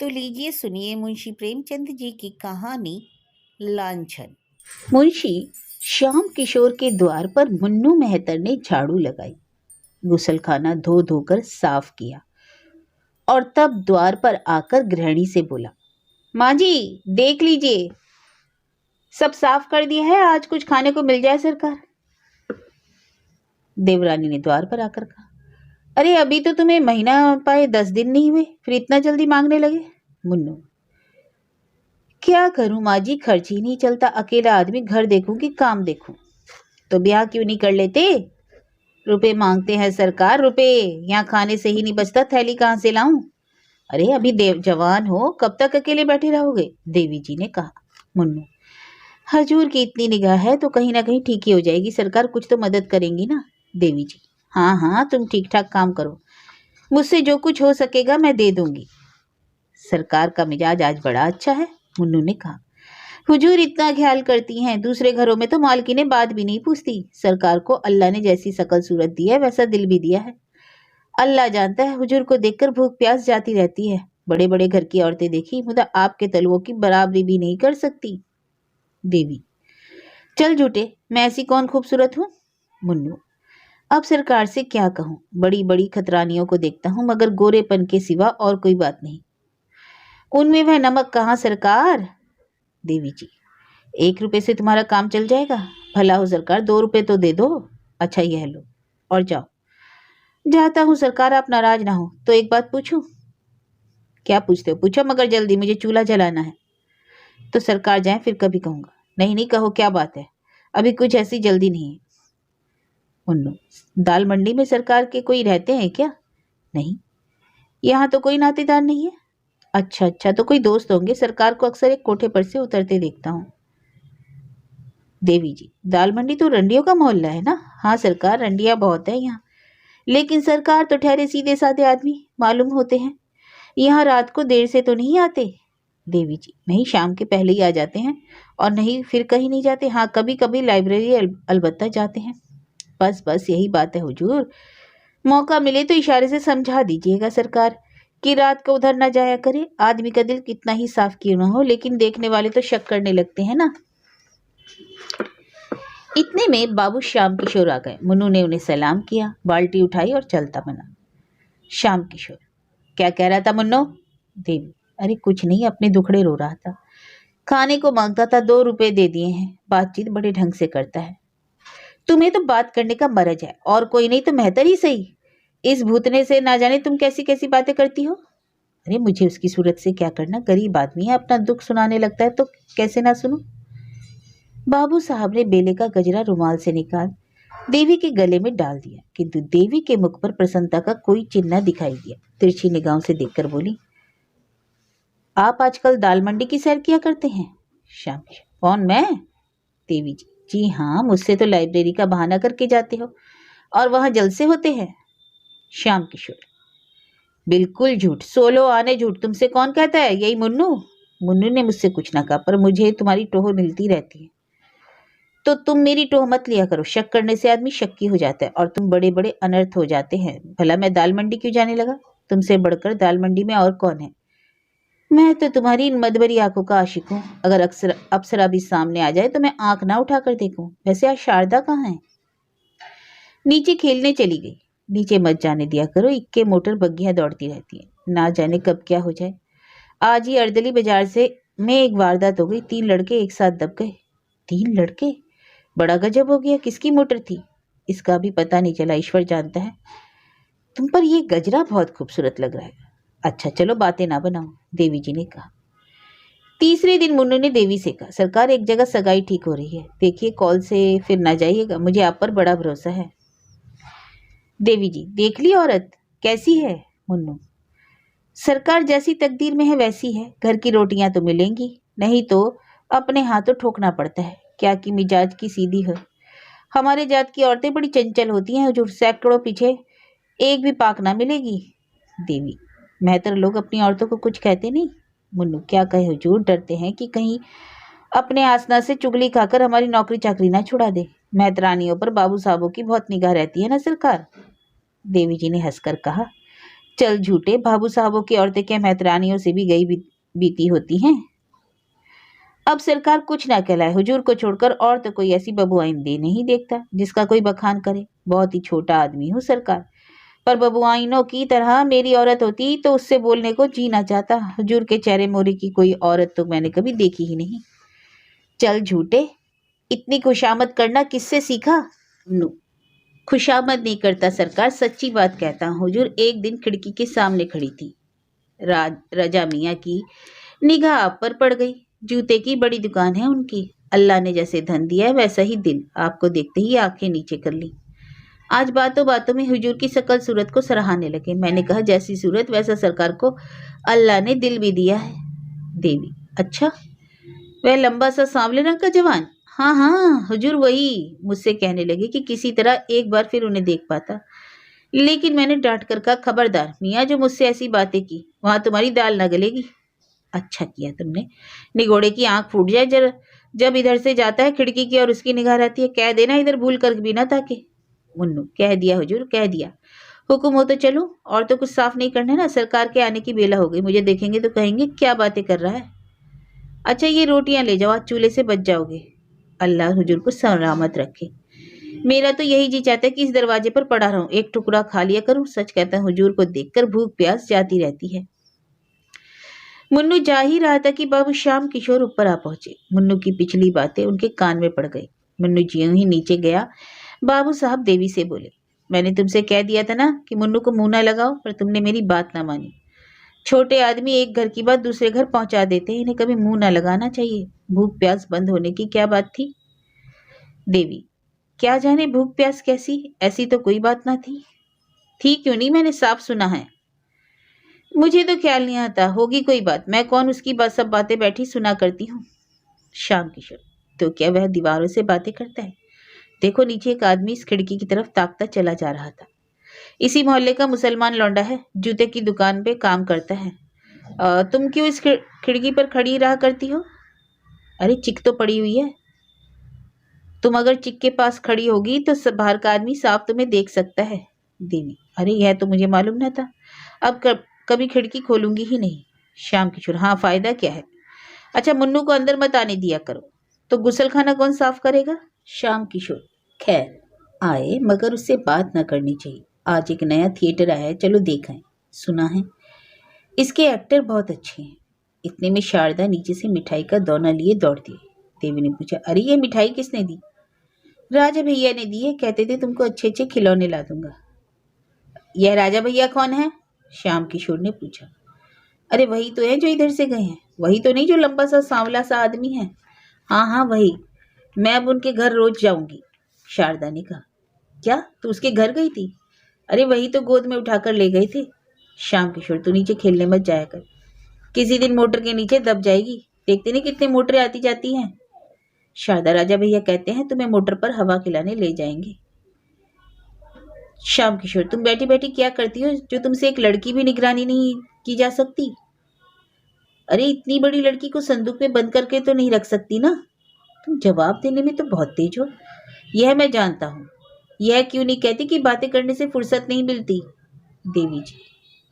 तो लीजिए सुनिए मुंशी प्रेमचंद जी की कहानी लांछन। मुंशी श्याम किशोर के द्वार पर मुन्नू मेहतर ने झाड़ू लगाई, गुसलखाना धो धोकर साफ किया और तब द्वार पर आकर गृहिणी से बोला, माँ जी देख लीजिए, सब साफ कर दिया है, आज कुछ खाने को मिल जाए सरकार। देवरानी ने द्वार पर आकर कहा, अरे अभी तो तुम्हें महीना पाए 10 दिन नहीं हुए, फिर इतना जल्दी मांगने लगे। मुन्नू, क्या करूं माँ जी, खर्च ही नहीं चलता, अकेला आदमी, घर देखूं कि काम देखूं। तो ब्याह क्यों नहीं कर लेते? रुपए मांगते हैं सरकार, रुपए यहाँ खाने से ही नहीं बचता, थैली कहाँ से लाऊं? अरे अभी देव जवान हो, कब तक अकेले बैठे रहोगे? देवी जी ने कहा। मुन्नू, हजूर की इतनी निगाह है तो कहीं ना कहीं ठीक ही हो जाएगी, सरकार कुछ तो मदद करेंगी ना। देवी जी, हाँ हाँ तुम ठीक ठाक काम करो, मुझसे जो कुछ हो सकेगा मैं दे दूंगी। सरकार का मिजाज आज बड़ा अच्छा है, मुन्नू ने कहा। हुजूर इतना ख्याल करती हैं, दूसरे घरों में तो मालकिनें बात भी नहीं पूछती। सरकार को अल्लाह ने जैसी शकल सूरत दी है वैसा दिल भी दिया है। अल्लाह जानता है, हुजूर को देखकर भूख प्यास जाती रहती है। बड़े बड़े घर की औरतें देखी, मुदा आपके तलवों की बराबरी भी नहीं कर सकती। देवी, चल झूठे, मैं ऐसी कौन खूबसूरत हूँ? मुन्नू, अब सरकार से क्या कहूँ, बड़ी बड़ी खतरानियों को देखता हूँ मगर गोरेपन के सिवा और कोई बात नहीं। उनमें वह नमक कहाँ सरकार? देवी जी, 1 रुपए से तुम्हारा काम चल जाएगा? भला हो सरकार, 2 रुपए तो दे दो। अच्छा यह लो और जाओ। जाता हूँ सरकार, आप नाराज ना हो तो एक बात पूछूं? क्या पूछते हो? पूछो मगर जल्दी, मुझे चूल्हा जलाना है। तो सरकार जाए फिर कभी कहूंगा। नहीं नहीं कहो, क्या बात है, अभी कुछ ऐसी जल्दी नहीं है। उन्नू, दाल मंडी में सरकार के कोई रहते हैं क्या? नहीं, यहाँ तो कोई नातेदार नहीं है। अच्छा अच्छा, तो कोई दोस्त होंगे, सरकार को अक्सर एक कोठे पर से उतरते देखता हूँ। देवी जी, दाल मंडी तो रंडियों का मोहल्ला है ना? हाँ सरकार, रंडिया बहुत है यहाँ, लेकिन सरकार तो ठहरे सीधे साधे आदमी मालूम होते हैं। यहाँ रात को देर से तो नहीं आते? देवी जी, नहीं, शाम के पहले ही आ जाते हैं और नहीं फिर कहीं नहीं जाते। हाँ कभी कभी लाइब्रेरी अलबत्ता जाते हैं। बस बस यही बात है हुजूर, मौका मिले तो इशारे से समझा दीजिएगा सरकार कि रात को उधर न जाया करे। आदमी का दिल कितना ही साफ क्यों ना हो, लेकिन देखने वाले तो शक करने लगते हैं ना। इतने में बाबू श्याम किशोर आ गए। मुन्नू ने उन्हें सलाम किया, बाल्टी उठाई और चलता बना। श्याम किशोर, क्या कह रहा था मुन्नो? देवी, अरे कुछ नहीं, अपने दुखड़े रो रहा था। खाने को मांगता था, 2 रुपए दे दिए हैं। बातचीत बड़े ढंग से करता है। तुम्हें तो बात करने का मरज है, और कोई नहीं तो मेहतर ही सही। इस भूतने से ना जाने तुम कैसी कैसी बातें करती हो। अरे मुझे उसकी सूरत से क्या करना, गरीब आदमी है, अपना दुख सुनाने लगता है तो कैसे ना सुनूं। बाबू साहब ने बेले का गजरा रुमाल से निकाल देवी के गले में डाल दिया, किंतु देवी के मुख पर प्रसन्नता का कोई चिन्ह न दिखाई दिया। तिरछी निगाहों से देखकर बोली, आप आजकल दाल मंडी की सैर किया करते हैं? श्याम, कौन, मैं? देवी जी, जी हाँ, मुझसे तो लाइब्रेरी का बहाना करके जाते हो और वहां जलसे होते हैं। श्याम किशोर, बिल्कुल झूठ, 16 आने झूठ। तुमसे कौन कहता है? यही मुन्नू। मुन्नू ने मुझसे कुछ ना कहा, पर मुझे तुम्हारी टोह मिलती रहती है। तो तुम मेरी टोह मत लिया करो, शक करने से आदमी शक्की हो जाता है और तुम बड़े बड़े अनर्थ हो जाते हैं। भला मैं दाल मंडी क्यों जाने लगा? तुमसे बढ़कर दाल मंडी में और कौन है? मैं तो तुम्हारी इन मदबरी आंखों का आशिक हूँ। अगर अप्सरा भी सामने आ जाए तो मैं आंख ना उठाकर देखूं। वैसे आज शारदा कहाँ है? नीचे खेलने चली गई। नीचे मत जाने दिया करो, इक्के मोटर बग्गियां दौड़ती रहती हैं, ना जाने कब क्या हो जाए। आज ही अर्दली बाजार से में एक वारदात हो गई, 3 लड़के एक साथ दब गए। 3 लड़के? बड़ा गजब हो गया, किसकी मोटर थी? इसका भी पता नहीं चला, ईश्वर जानता है। तुम पर यह गजरा बहुत खूबसूरत लग रहा है। अच्छा चलो बातें ना बनाओ, देवी जी ने कहा। तीसरे दिन मुन्नू ने देवी से कहा, सरकार एक जगह सगाई ठीक हो रही है, देखिए कॉल से फिर ना जाइएगा, मुझे आप पर बड़ा भरोसा है। देवी जी, देख ली औरत कैसी है? मुन्नू, सरकार जैसी तकदीर में है वैसी है, घर की रोटियां तो मिलेंगी, नहीं तो अपने हाथों ठोकना पड़ता है। क्या की मिजाज की सीधी है। हमारे जात की औरतें बड़ी चंचल होती हैं हुजूर, सैकड़ों पीछे एक भी पाक ना मिलेगी। देवी, मेहतर लोग अपनी औरतों को कुछ कहते नहीं। मुन्नू, क्या कहे हुजूर, डरते हैं कि कहीं अपने आसना से चुगली खाकर हमारी नौकरी चाकरी ना छुड़ा दे। मेहतरानियों पर बाबू साहबों की बहुत निगाह रहती है ना सरकार। देवी जी ने हंसकर कहा, चल झूठे, बाबू साहबों की औरतें क्या मेहतरानियों से भी गई बीती होती हैं। अब सरकार कुछ ना कहलाए, हुजूर को छोड़कर और तो कोई ऐसी बबुआइन दे नहीं देखता जिसका कोई बखान करे। बहुत ही छोटा आदमी हूँ सरकार, पर बबुआइनों की तरह मेरी औरत होती तो उससे बोलने को जी ना चाहता। हुजूर के चेहरे मोरे की कोई औरत तो मैंने कभी देखी ही नहीं। चल झूठे, इतनी खुशामद करना किससे सीखा? नु, खुशामद नहीं करता सरकार, सच्ची बात कहता हूँ। हुजूर एक दिन खिड़की के सामने खड़ी थी। रजा मियाँ की निगाह आप पर पड़ गई। जूते की बड़ी दुकान है उनकी। अल्लाह ने जैसे धन दिया है वैसा ही दिल। आपको देखते ही आंखें नीचे कर ली। आज बातों बातों में हुजूर की शकल सूरत को सराहने लगे। मैंने कहा जैसी सूरत वैसा सरकार को अल्लाह ने दिल भी दिया है। देवी, अच्छा, वह लंबा सा सांवले रंग का जवान? हाँ हाँ हुजूर वही। मुझसे कहने लगे कि किसी तरह एक बार फिर उन्हें देख पाता, लेकिन मैंने डांट कर कहा, खबरदार मियाँ, जो मुझसे ऐसी बातें की वहां तुम्हारी दाल न गलेगी। अच्छा किया तुमने, निगोड़े की आंख फूट जाए जरा जब इधर से जाता है खिड़की की और उसकी निगाह रहती है। कह देना इधर भूल कर भी ना ताके। मुन्नू, कह दिया हुजूर, कह दिया। हुक्म हो तो चलो, और तो कुछ साफ नहीं करना ना, सरकार के आने की बेला हो गई। मुझे देखेंगे तो कहेंगे क्या बातें कर रहा है। अच्छा ये रोटियां ले जाओ, आज चूल्हे से बच जाओगे। अल्लाह हुजूर को सलामत रखे। मेरा तो यही जी चाहता है कि इस दरवाजे पर पड़ा रहूं, एक टुकड़ा खा लिया करूं। सच कहता है हुजूर को देखकर भूख प्यास जाती रहती है। मुन्नू जा ही रहा था कि बाबू श्याम किशोर ऊपर आ पहुंचे। मुन्नू की पिछली बातें उनके कान में पड़ गई। मुन्नू ज्यों ही नीचे गया, बाबू साहब देवी से बोले, मैंने तुमसे कह दिया था ना कि मुन्नू को मुंह ना लगाओ, पर तुमने मेरी बात ना मानी। छोटे आदमी एक घर की बात दूसरे घर पहुंचा देते हैं, इन्हें कभी मुंह ना लगाना चाहिए। भूख प्यास बंद होने की क्या बात थी? देवी, क्या जाने भूख प्यास कैसी, ऐसी तो कोई बात ना थी। थी क्यों नहीं, मैंने साफ सुना है। मुझे तो ख्याल नहीं आता, होगी कोई बात। मैं कौन उसकी बात सब बातें बैठी सुना करती हूँ। श्याम किशोर, तो क्या वह दीवारों से बातें करता है? देखो नीचे एक आदमी इस खिड़की की तरफ ताकता चला जा रहा था। इसी मोहल्ले का मुसलमान लौंडा है, जूते की दुकान पे काम करता है। तुम क्यों इस खिड़की पर खड़ी रहा करती हो? अरे चिक तो पड़ी हुई है। तुम अगर चिक के पास खड़ी होगी तो बाहर का आदमी साफ तुम्हें देख सकता है। देवी, अरे यह तो मुझे मालूम न था। अब कभी खिड़की खोलूंगी ही नहीं। श्याम किशोर, हाँ फायदा क्या है। अच्छा मुन्नू को अंदर मत आने दिया करो। तो गुसल खाना कौन साफ करेगा? श्याम किशोर, खैर आए, मगर उससे बात न करनी चाहिए। आज एक नया थिएटर आया है, चलो देखें। सुना है इसके एक्टर बहुत अच्छे हैं। इतने में शारदा नीचे से मिठाई का दोना लिए दौड़ती है। देवी ने पूछा, अरे ये मिठाई किसने दी? राजा भैया ने दी है, कहते थे तुमको अच्छे अच्छे खिलौने ला दूंगा। यह राजा भैया कौन है? श्याम किशोर ने पूछा। अरे वही तो है जो इधर से गए हैं। वही तो नहीं जो लंबा सा सांवला सा आदमी है? हाँ हाँ वही। मैं अब उनके घर रोज जाऊंगी। शारदा ने कहा। क्या तू उसके घर गई थी? अरे वही तो गोद में उठाकर ले गए थे। श्याम किशोर, तू नीचे खेलने मत जाया कर, किसी दिन मोटर के नीचे दब जाएगी। देखते नहीं कितनी मोटरें आती जाती हैं। शारदा, राजा भैया कहते हैं तुम्हें मोटर पर हवा खिलाने ले जाएंगे। श्याम किशोर, तुम बैठी बैठी क्या करती हो जो तुमसे एक लड़की भी निगरानी नहीं की जा सकती? अरे इतनी बड़ी लड़की को संदूक में बंद करके तो नहीं रख सकती ना। तुम जवाब देने में तो बहुत तेज हो। यह मैं जानता हूँ। यह क्यों नहीं कहती कि बातें करने से फुर्सत नहीं मिलती? देवी जी,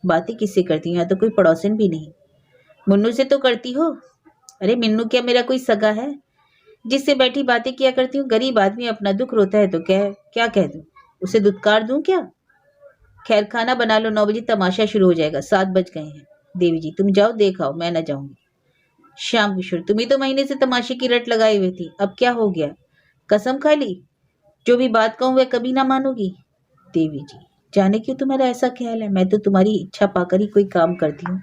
बातें किससे करती हूँ? यहाँ तो कोई पड़ोसन भी नहीं। मुन्नू से तो करती हो। अरे मिन्नू क्या मेरा कोई सगा है जिससे बैठी बातें किया करती हूँ? गरीब आदमी अपना दुख रोता है तो क्या कह दूँ? उसे दुत्कार दूं क्या? खैर खाना बना लो, 9 बजे तमाशा शुरू हो जाएगा, 7 बज गए हैं। देवी जी, तुम जाओ, देख आओ, मैं न जाऊंगी। श्याम किशोर, तुम ही तो महीने से तमाशे की रट लगाई हुई थी, अब क्या हो गया? कसम खा ली जो भी बात कहूं वह कभी ना मानोगी? देवी जी, जाने क्यों तुम्हारा ऐसा ख्याल है? मैं तो तुम्हारी इच्छा पाकर ही कोई काम करती हूँ।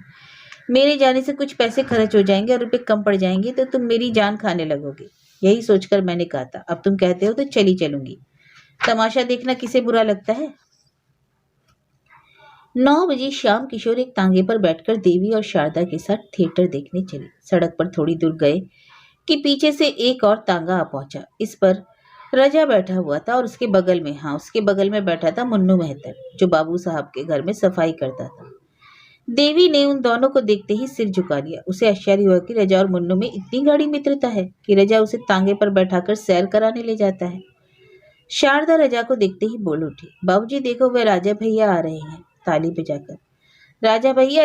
मेरे जाने से कुछ पैसे खर्च हो जाएंगे और रुपए कम पड़ जाएंगे तो तुम मेरी जान खाने लगोगे। यही सोचकर मैंने कहा था। अब तुम कहते हो तो चली चलूंगी। तमाशा देखना किसे बुरा लगता है? 9 बजे श्याम किशोर एक तांगे पर बैठकर देवी और शारदा के साथ थिएटर देखने चले। सड़क पर थोड़ी दूर गए कि पीछे से एक और तांगा आ पहुंचा। इस पर रजा बैठा हुआ था और उसके बगल में बैठा था मुन्नू मेहतर, जो बाबू साहब के घर में सफाई करता था। देवी ने उन दोनों को देखते ही सिर झुका लिया। उसे आश्चर्य हुआ कि रजा और मुन्नू में इतनी गाढ़ी मित्रता है कि रजा उसे तांगे पर बैठाकर सैर कराने ले जाता है। शारदा रजा को देखते ही बोल उठी, बाबूजी देखो वह राजा भैया आ रहे हैं, ताली बजाकर। राजा भैया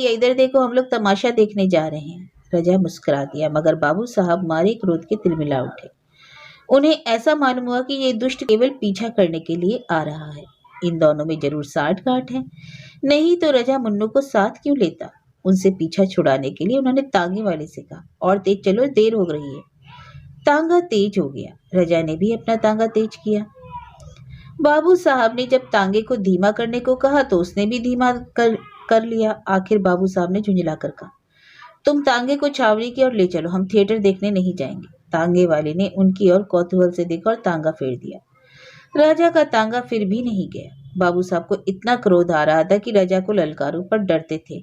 इधर देखो, हम लोग तमाशा देखने जा रहे हैं। रजा मुस्कुरा दिया, मगर बाबू साहब मारे क्रोध के तिलमिला उठे। उन्हें ऐसा मालूम हुआ कि ये दुष्ट केवल पीछा करने के लिए आ रहा है। इन दोनों में जरूर साठ गांठ है, नहीं तो रजा मुन्नू को साथ क्यों लेता। उनसे पीछा छुड़ाने के लिए उन्होंने तांगे वाले से कहा, और तेज चलो, देर हो रही है। तांगा तेज हो गया। रजा ने भी अपना तांगा तेज किया। बाबू साहब ने जब तांगे को धीमा करने को कहा तो उसने भी धीमा कर लिया। आखिर बाबू साहब ने झुंझला कर कहा, तुम तांगे को छावनी की ओर ले चलो, हम थिएटर देखने नहीं जाएंगे। तांगे वाले ने उनकी ओर कौतूहल से देखा और तांगा फेर दिया। राजा का तांगा फिर भी नहीं गया। बाबू साहब को इतना क्रोध आ रहा था कि राजा को ललकारूं, पर डरते थे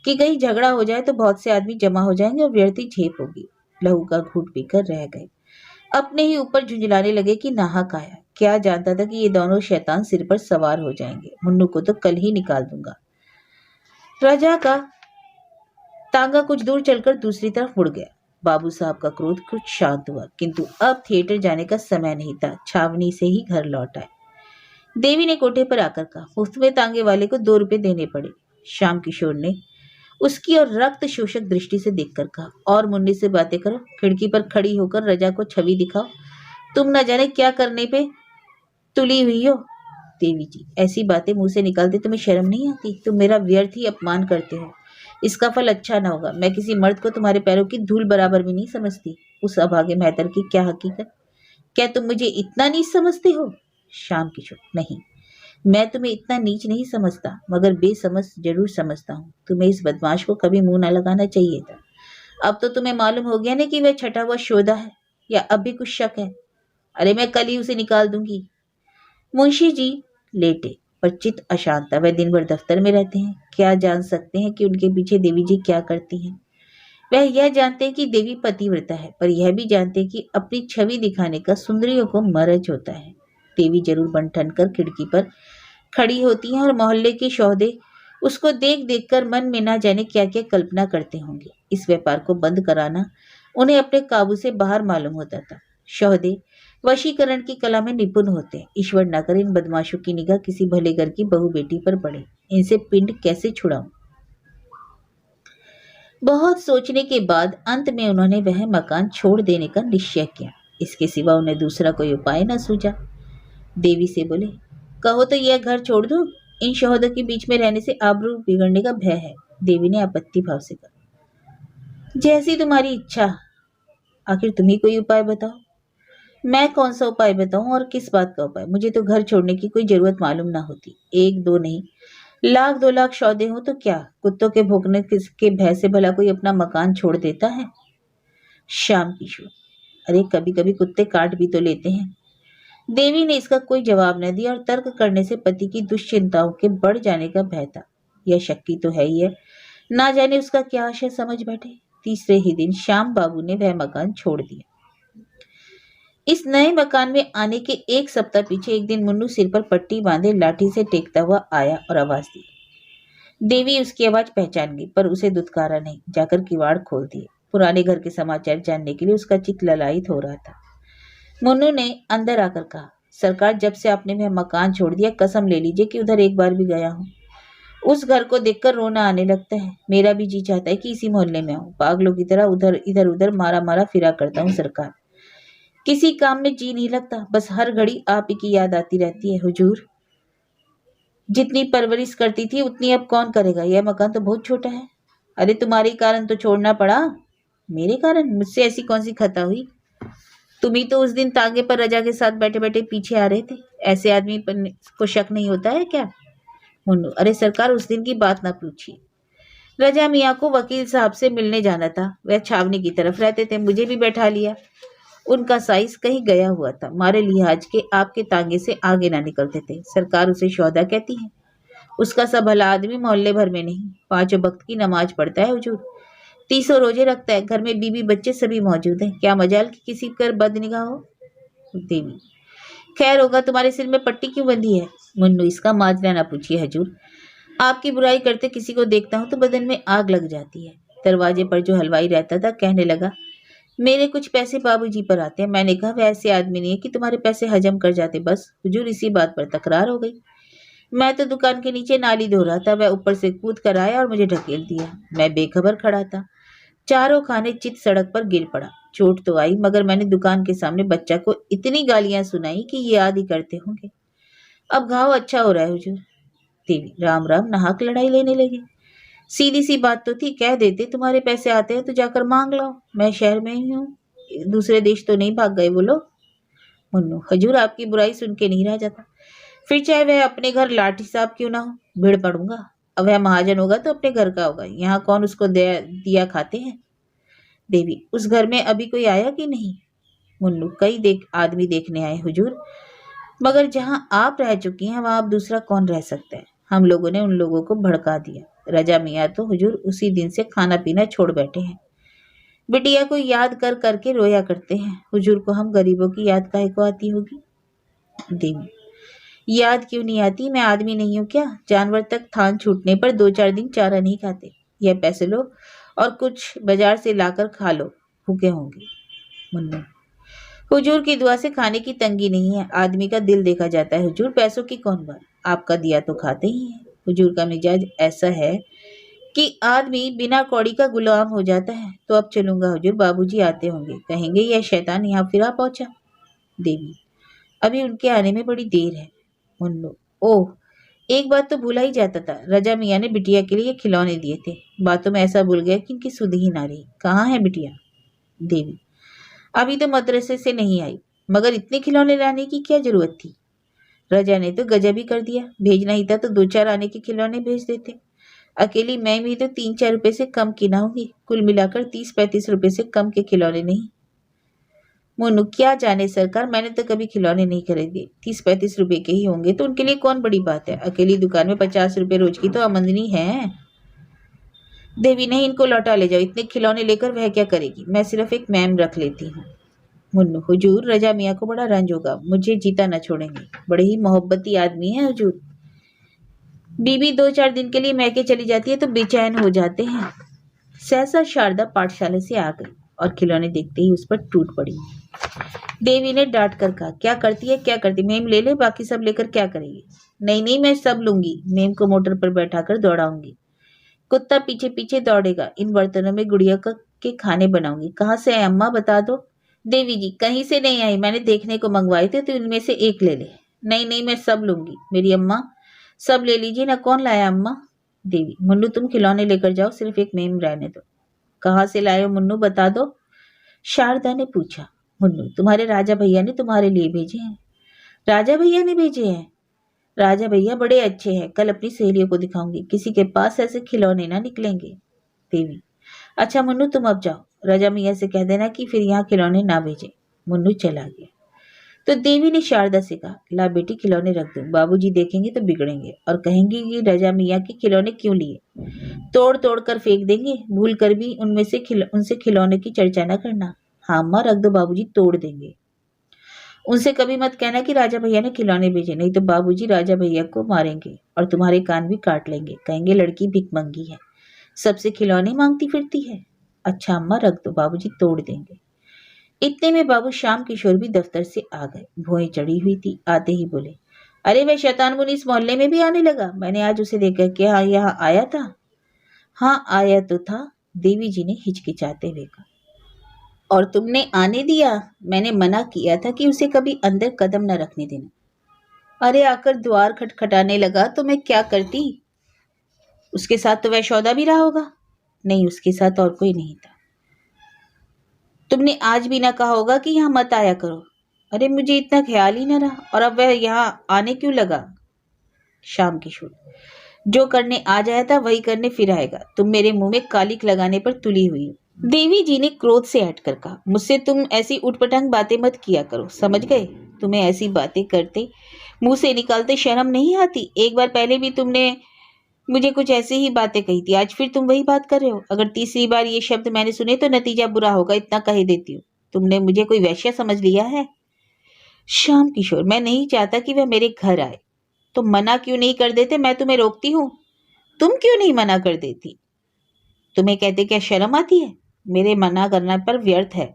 कि कहीं झगड़ा हो जाए तो बहुत से आदमी जमा हो जाएंगे और व्यर्थी झेप होगी। लहू का घूंट पीकर रह गए। अपने ही ऊपर झुंझलाने लगे कि नाहक आया। क्या जानता था कि ये दोनों शैतान सिर पर सवार हो जाएंगे। मुन्नू को तो कल ही निकाल दूंगा। राजा का तांगा कुछ दूर चलकर दूसरी तरफ मुड़ गया। बाबू साहब का क्रोध कुछ शांत हुआ, किंतु अब थिएटर जाने का समय नहीं था। छावनी से ही घर लौट आए। देवी ने कोठे पर आकर कहा, मुफ्त में तांगे वाले को 2 रुपए देने पड़े। श्याम किशोर ने उसकी और रक्त शोषक दृष्टि से देखकर कहा, और मुन्नी से बातें करो, खिड़की पर खड़ी होकर रजा को छवि दिखाओ। तुम न जाने क्या करने पे तुली हुई हो। देवी जी, ऐसी बातें मुंह से निकालते तुम्हें शर्म नहीं आती? तुम मेरा व्यर्थ ही अपमान करते हो। इसका फल अच्छा ना होगा। मैं किसी मर्द को तुम्हारे पैरों की धूल बराबर भी नहीं समझती। उस अभागे मेहतर की क्या हकीकत? क्या तुम मुझे इतना नीच समझते हो? श्याम किशोर, नहीं, मैं तुम्हें इतना नीच नहीं समझता, मगर बेसमझ जरूर समझता हूँ। तुम्हें इस बदमाश को कभी मुंह न लगाना चाहिए था। अब तो तुम्हें मालूम हो गया ना कि वह छठा हुआ शोधा है, या अब भी कुछ शक है? अरे मैं कल ही उसे निकाल दूंगी। मुंशी जी लेटे, पर चित्त अशांत था। वह दिन भर दफ्तर में रहते हैं, क्या जान सकते हैं कि उनके पीछे देवी जी क्या करती हैं। वह यह जानते हैं कि देवी पतिव्रता है, पर यह भी जानते हैं कि अपनी छवि दिखाने का सुंदरियों को मरज होता है। देवी जरूर बन ठन कर खिड़की पर खड़ी होती हैं और मोहल्ले के शौहदे उसको देख देख कर मन में ना जाने क्या क्या कल्पना करते होंगे। इस व्यापार को बंद कराना उन्हें अपने काबू से बाहर मालूम होता था। शौहदे वशीकरण की कला में निपुण होते हैं। ईश्वर न करे इन बदमाशों की निगाह किसी भले घर की बहू बेटी पर पड़े। इनसे पिंड कैसे छुड़ाऊं? बहुत सोचने के बाद अंत में उन्होंने वह मकान छोड़ देने का निश्चय किया। इसके सिवा उन्हें दूसरा कोई उपाय न सूझा। देवी से बोले, कहो तो यह घर छोड़ दो। इन शौहदों के बीच में रहने से आबरू बिगड़ने का भय है। देवी ने आपत्ति भाव से कहा, जैसी तुम्हारी इच्छा। आखिर तुम ही कोई उपाय बताओ। मैं कौन सा उपाय बताऊं, और किस बात का उपाय? मुझे तो घर छोड़ने की कोई जरूरत मालूम ना होती। 1-2 नहीं, 1,00,000-2,00,000 सौदे हो तो क्या? कुत्तों के भौंकने के भय से भला कोई अपना मकान छोड़ देता है? श्याम किशोर, अरे कभी कभी कुत्ते काट भी तो लेते हैं। देवी ने इसका कोई जवाब न दिया, और तर्क करने से पति की दुश्चिंताओं के बढ़ जाने का भय था। यह शक्की तो है ही है, ना जाने उसका क्या आशय समझ बैठे। तीसरे ही दिन श्याम बाबू ने वह मकान छोड़ दिया। इस नए मकान में आने के 1 सप्ताह पीछे एक दिन मुन्नू सिर पर पट्टी बांधे लाठी से टेकता हुआ आया और आवाज दी। देवी उसकी आवाज पहचान गई, पर उसे दुत्कारा नहीं। जाकर किवाड़ खोल दिए। पुराने घर के समाचार जानने के लिए उसका चित्त ललायित हो रहा था। मुन्नू ने अंदर आकर कहा, सरकार, जब से आपने वह मकान छोड़ दिया, कसम ले लीजिए कि उधर एक बार भी गया हूँ। उस घर को देखकर रोना आने लगता है। मेरा भी जी चाहता है कि इसी मोहल्ले में आऊं। पागलों की तरह इधर उधर मारा मारा फिरा करता हूँ सरकार। किसी काम में जी नहीं लगता, बस हर घड़ी आप ही की याद आती रहती है। हुजूर, जितनी परवरिश करती थी उतनी अब कौन करेगा? यह मकान तो बहुत छोटा है। अरे तुम्हारे कारण तो छोड़ना पड़ा। मेरे कारण? मुझसे ऐसी कौन सी खता हुई? तुम ही तो उस दिन तांगे पर रजा के साथ बैठे बैठे पीछे आ रहे थे। ऐसे आदमी पर को शक नहीं होता है क्या? मुन्नू, अरे सरकार, उस दिन की बात ना पूछिए। रजा मियाँ को वकील साहब से मिलने जाना था। वह छावनी की तरफ रहते थे, मुझे भी बैठा लिया। उनका साइज कहीं गया हुआ था, मारे लिहाज के आपके तांगे से आगे ना निकलते थे। सरकार उसे शौदा कहती है। उसका सब भला आदमी मोहल्ले भर में नहीं, 5 वक्त की नमाज पढ़ता है हुजूर, 30 रोजे रखता है। घर में बीबी बच्चे सभी मौजूद हैं। क्या मजाल कि किसी पर बदनिगाह हो? देवी, खैर होगा, तुम्हारे सिर में पट्टी क्यों बंधी है? मुन्नू, इसका माजरा ना पूछिए हजूर। आपकी बुराई करते किसी को देखता हूँ तो बदन में आग लग जाती है। दरवाजे पर जो हलवाई रहता था कहने लगा, मेरे कुछ पैसे बाबूजी पर आते हैं। मैंने कहा, वह ऐसे आदमी नहीं है कि तुम्हारे पैसे हजम कर जाते। बस हुजूर, इसी बात पर तकरार हो गई। मैं तो दुकान के नीचे नाली धो रहा था, वह ऊपर से कूद कर आया और मुझे ढकेल दिया। मैं बेखबर खड़ा था। चारों खाने चित सड़क पर गिर पड़ा। चोट तो आई, मगर मैंने दुकान के सामने बच्चा को इतनी गालियां सुनाई कि ये याद ही करते होंगे। अब घाव अच्छा हो रहा है हुजूर। देवी राम राम नाहक लड़ाई लेने लगे। सीधी सी बात तो थी, कह देते तुम्हारे पैसे आते हैं तो जाकर मांग लाओ, मैं शहर में ही हूँ, दूसरे देश तो नहीं भाग गए वो लोग। मुन्नू हजूर आपकी बुराई सुन के नहीं रह जाता। फिर चाहे वह अपने घर लाठी साहब क्यों ना हो, भिड़ पड़ूंगा। अब वह महाजन होगा तो अपने घर का होगा, यहाँ कौन उसको दिया खाते हैं। देवी उस घर में अभी कोई आया कि नहीं। मुन्नू कई आदमी देखने आए हुजूर, मगर जहाँ आप रह चुकी हैं वहां अब दूसरा कौन रह सकता है। हम लोगों ने उन लोगों को भड़का दिया। रजा मियाँ तो हुजूर उसी दिन से खाना पीना छोड़ बैठे हैं। बिटिया को याद कर करके रोया करते हैं। हुजूर को हम गरीबों की याद काहे को आती होगी। देवी याद क्यों नहीं आती, मैं आदमी नहीं हूं क्या। जानवर तक थान छूटने पर 2-4 दिन चारा नहीं खाते। यह पैसे लो और कुछ बाजार से लाकर खा लो, भूखे होंगे। मुन्नू हुजूर की दुआ से खाने की तंगी नहीं है, आदमी का दिल देखा जाता है हुजूर, पैसों की कौन बात। आपका दिया तो खाते ही हैं। हुजूर का मिजाज ऐसा है कि आदमी बिना कौड़ी का गुलाम हो जाता है। तो अब चलूंगा हुजूर, बाबूजी आते होंगे, कहेंगे यह शैतान यहाँ फिरा पहुंचा। देवी अभी उनके आने में बड़ी देर है। मुन्नू ओह, एक बात तो भूला ही जाता था, रजा मियाँ ने बिटिया के लिए खिलौने दिए थे। बातों में ऐसा भूल गया कि इनकी सुध ही ना रही। कहाँ है बिटिया। देवी अभी तो मदरसे से नहीं आई, मगर इतने खिलौने लाने की क्या जरूरत थी। रजा ने तो गजब ही कर दिया, भेजना ही था तो 2-4 आने के खिलौने भेज देते। अकेली मैं भी तो 3-4 रुपए से कम की ना होगी, कुल मिलाकर 30-35 रुपए से कम के खिलौने नहीं। मोनू क्या जाने सरकार, मैंने तो कभी खिलौने नहीं खरीदे। 30-35 रुपए के ही होंगे तो उनके लिए कौन बड़ी बात है। अकेली दुकान में 50 रुपए रोज की तो आमदनी है। देवी नहीं, इनको लौटा ले जाओ, इतने खिलौने लेकर वह क्या करेगी। मैं सिर्फ एक मैम रख लेती हूँ। मुन्नू हुजूर रजा मियाँ को बड़ा रंज होगा, मुझे जीता न छोड़ेंगे, बड़े ही मोहब्बती आदमी है हुजूर। बीबी 2-4 दिन के लिए मैके चली जाती है तो बेचैन हो जाते हैं। सहसा शारदा पाठशाला से आ गई और खिलौने देखते ही उस पर टूट पड़ी। देवी ने डांट कर कहा, क्या करती है क्या करती, मेम ले ले, बाकी सब लेकर क्या करेगी। नहीं नहीं, मैं सब लूंगी, मेम को मोटर पर बैठाकर दौड़ाऊंगी, कुत्ता पीछे पीछे दौड़ेगा, इन बर्तनों में गुड़िया के खाने बनाऊंगी। कहाँ से आए अम्मा बता दो। देवी जी कहीं से नहीं आई, मैंने देखने को मंगवाए थे तो इनमें से एक ले ले। नहीं नहीं, मैं सब लूंगी मेरी अम्मा, सब ले लीजिए ना, कौन लाया अम्मा। देवी मुन्नू तुम खिलौने लेकर जाओ, सिर्फ एक मेम रहने दो। कहाँ से लाए हो मुन्नू बता दो। शारदा ने पूछा। मुन्नू तुम्हारे राजा भैया ने तुम्हारे लिए भेजे हैं। राजा भैया ने भेजे हैं। राजा भैया बड़े अच्छे हैं, कल अपनी सहेलियों को दिखाऊंगी, किसी के पास ऐसे खिलौने ना निकलेंगे। देवी अच्छा मुन्नू तुम अब जाओ, राजा मियाँ से कह देना कि फिर यहाँ खिलौने ना भेजे। मुन्नू चला गया तो देवी ने शारदा से कहा, ला बेटी खिलौने रख दो, बाबूजी देखेंगे तो बिगड़ेंगे और कहेंगे कि राजा मियाँ के खिलौने क्यों लिए, तोड़ तोड़ कर फेंक देंगे, भूल कर भी उनसे खिलौने की चर्चा न करना। हाँ अम्मा रख दो, बाबूजी तोड़ देंगे। उनसे कभी मत कहना कि राजा भैया ने खिलौने भेजे, नहीं तो बाबूजी राजा भैया को मारेंगे और तुम्हारे कान भी काट लेंगे, कहेंगे लड़की भिखमंगी है, सबसे खिलौने मांगती फिरती है। अच्छा अम्मा रख दो, बाबूजी तोड़ देंगे। इतने में बाबू श्याम किशोर भी दफ्तर से आ गए। भुएं चढ़ी हुई थी, आते ही बोले, अरे वह शैतान मुनि इस मोहल्ले में भी आने लगा, मैंने आज उसे देखा। क्या यहाँ आया था। हाँ आया तो था, देवी जी ने हिचकिचाते हुए कहा। और तुमने आने दिया। मैंने मना किया था कि उसे कभी अंदर कदम न रखने देना। अरे आकर द्वार खटखटाने लगा तो मैं क्या करती। उसके साथ तो वह सौदा भी रहा होगा। नहीं उसके साथ और कोई नहीं था। तुमने आज भी ना कहा होगा कि यहाँ मत आया करो। अरे मुझे इतना ख्याल ही न रहा, और अब वह यहाँ आने क्यों लगा। श्याम किशोर जो करने आ जाया था वही करने फिर आएगा, तुम मेरे मुंह में कालिक लगाने पर तुली हुई हो। देवी जी ने क्रोध से हटकर कहा, मुझसे तुम ऐसी उटपटांग बातें मत किया करो, समझ गए। तुम्हें ऐसी बातें करते मुंह से निकालते शर्म नहीं आती। एक बार पहले भी तुमने मुझे कुछ ऐसी ही बातें कही थी, आज फिर तुम वही बात कर रहे हो। अगर तीसरी बार ये शब्द मैंने सुने तो नतीजा बुरा होगा, इतना कह देती हूँ। तुमने मुझे कोई वैश्या समझ लिया है। श्याम किशोर मैं नहीं चाहता कि वह मेरे घर आए, तो मना क्यों नहीं कर देते। मैं तुम्हें रोकती हूँ, तुम क्यों नहीं मना कर देती। तुम्हें कहते क्या शर्म आती है। मेरे मना करने पर व्यर्थ है,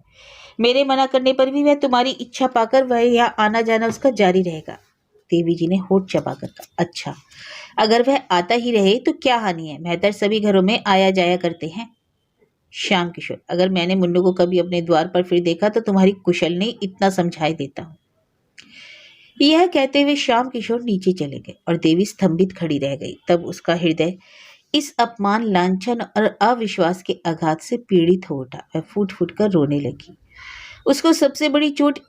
मेरे मना करने पर भी वह तुम्हारी इच्छा पाकर वह यहाँ आना जाना उसका जारी रहेगा। देवी जी ने होठ चबाकर कहा। अच्छा, अगर वह आता ही रहे तो क्या हानि है, मेहतर सभी घरों में आया जाया करते हैं। श्याम किशोर, अगर मैंने मुन्नू को कभी अपने द्वार पर फिर देखा तो तुम्हारी कुशल नहीं इतना समझाई देता हूँ। यह कहते हुए श्याम किशोर नीचे चले गए और देवी स्तंभित खड़ी रह गई। तब उसका हृदय इस अपमान, लांछन और अविश्वास के आघात से पीड़ित हो उठा। वह फूट फूट कर रोने लगी। उसको सबसे बड़ी चोट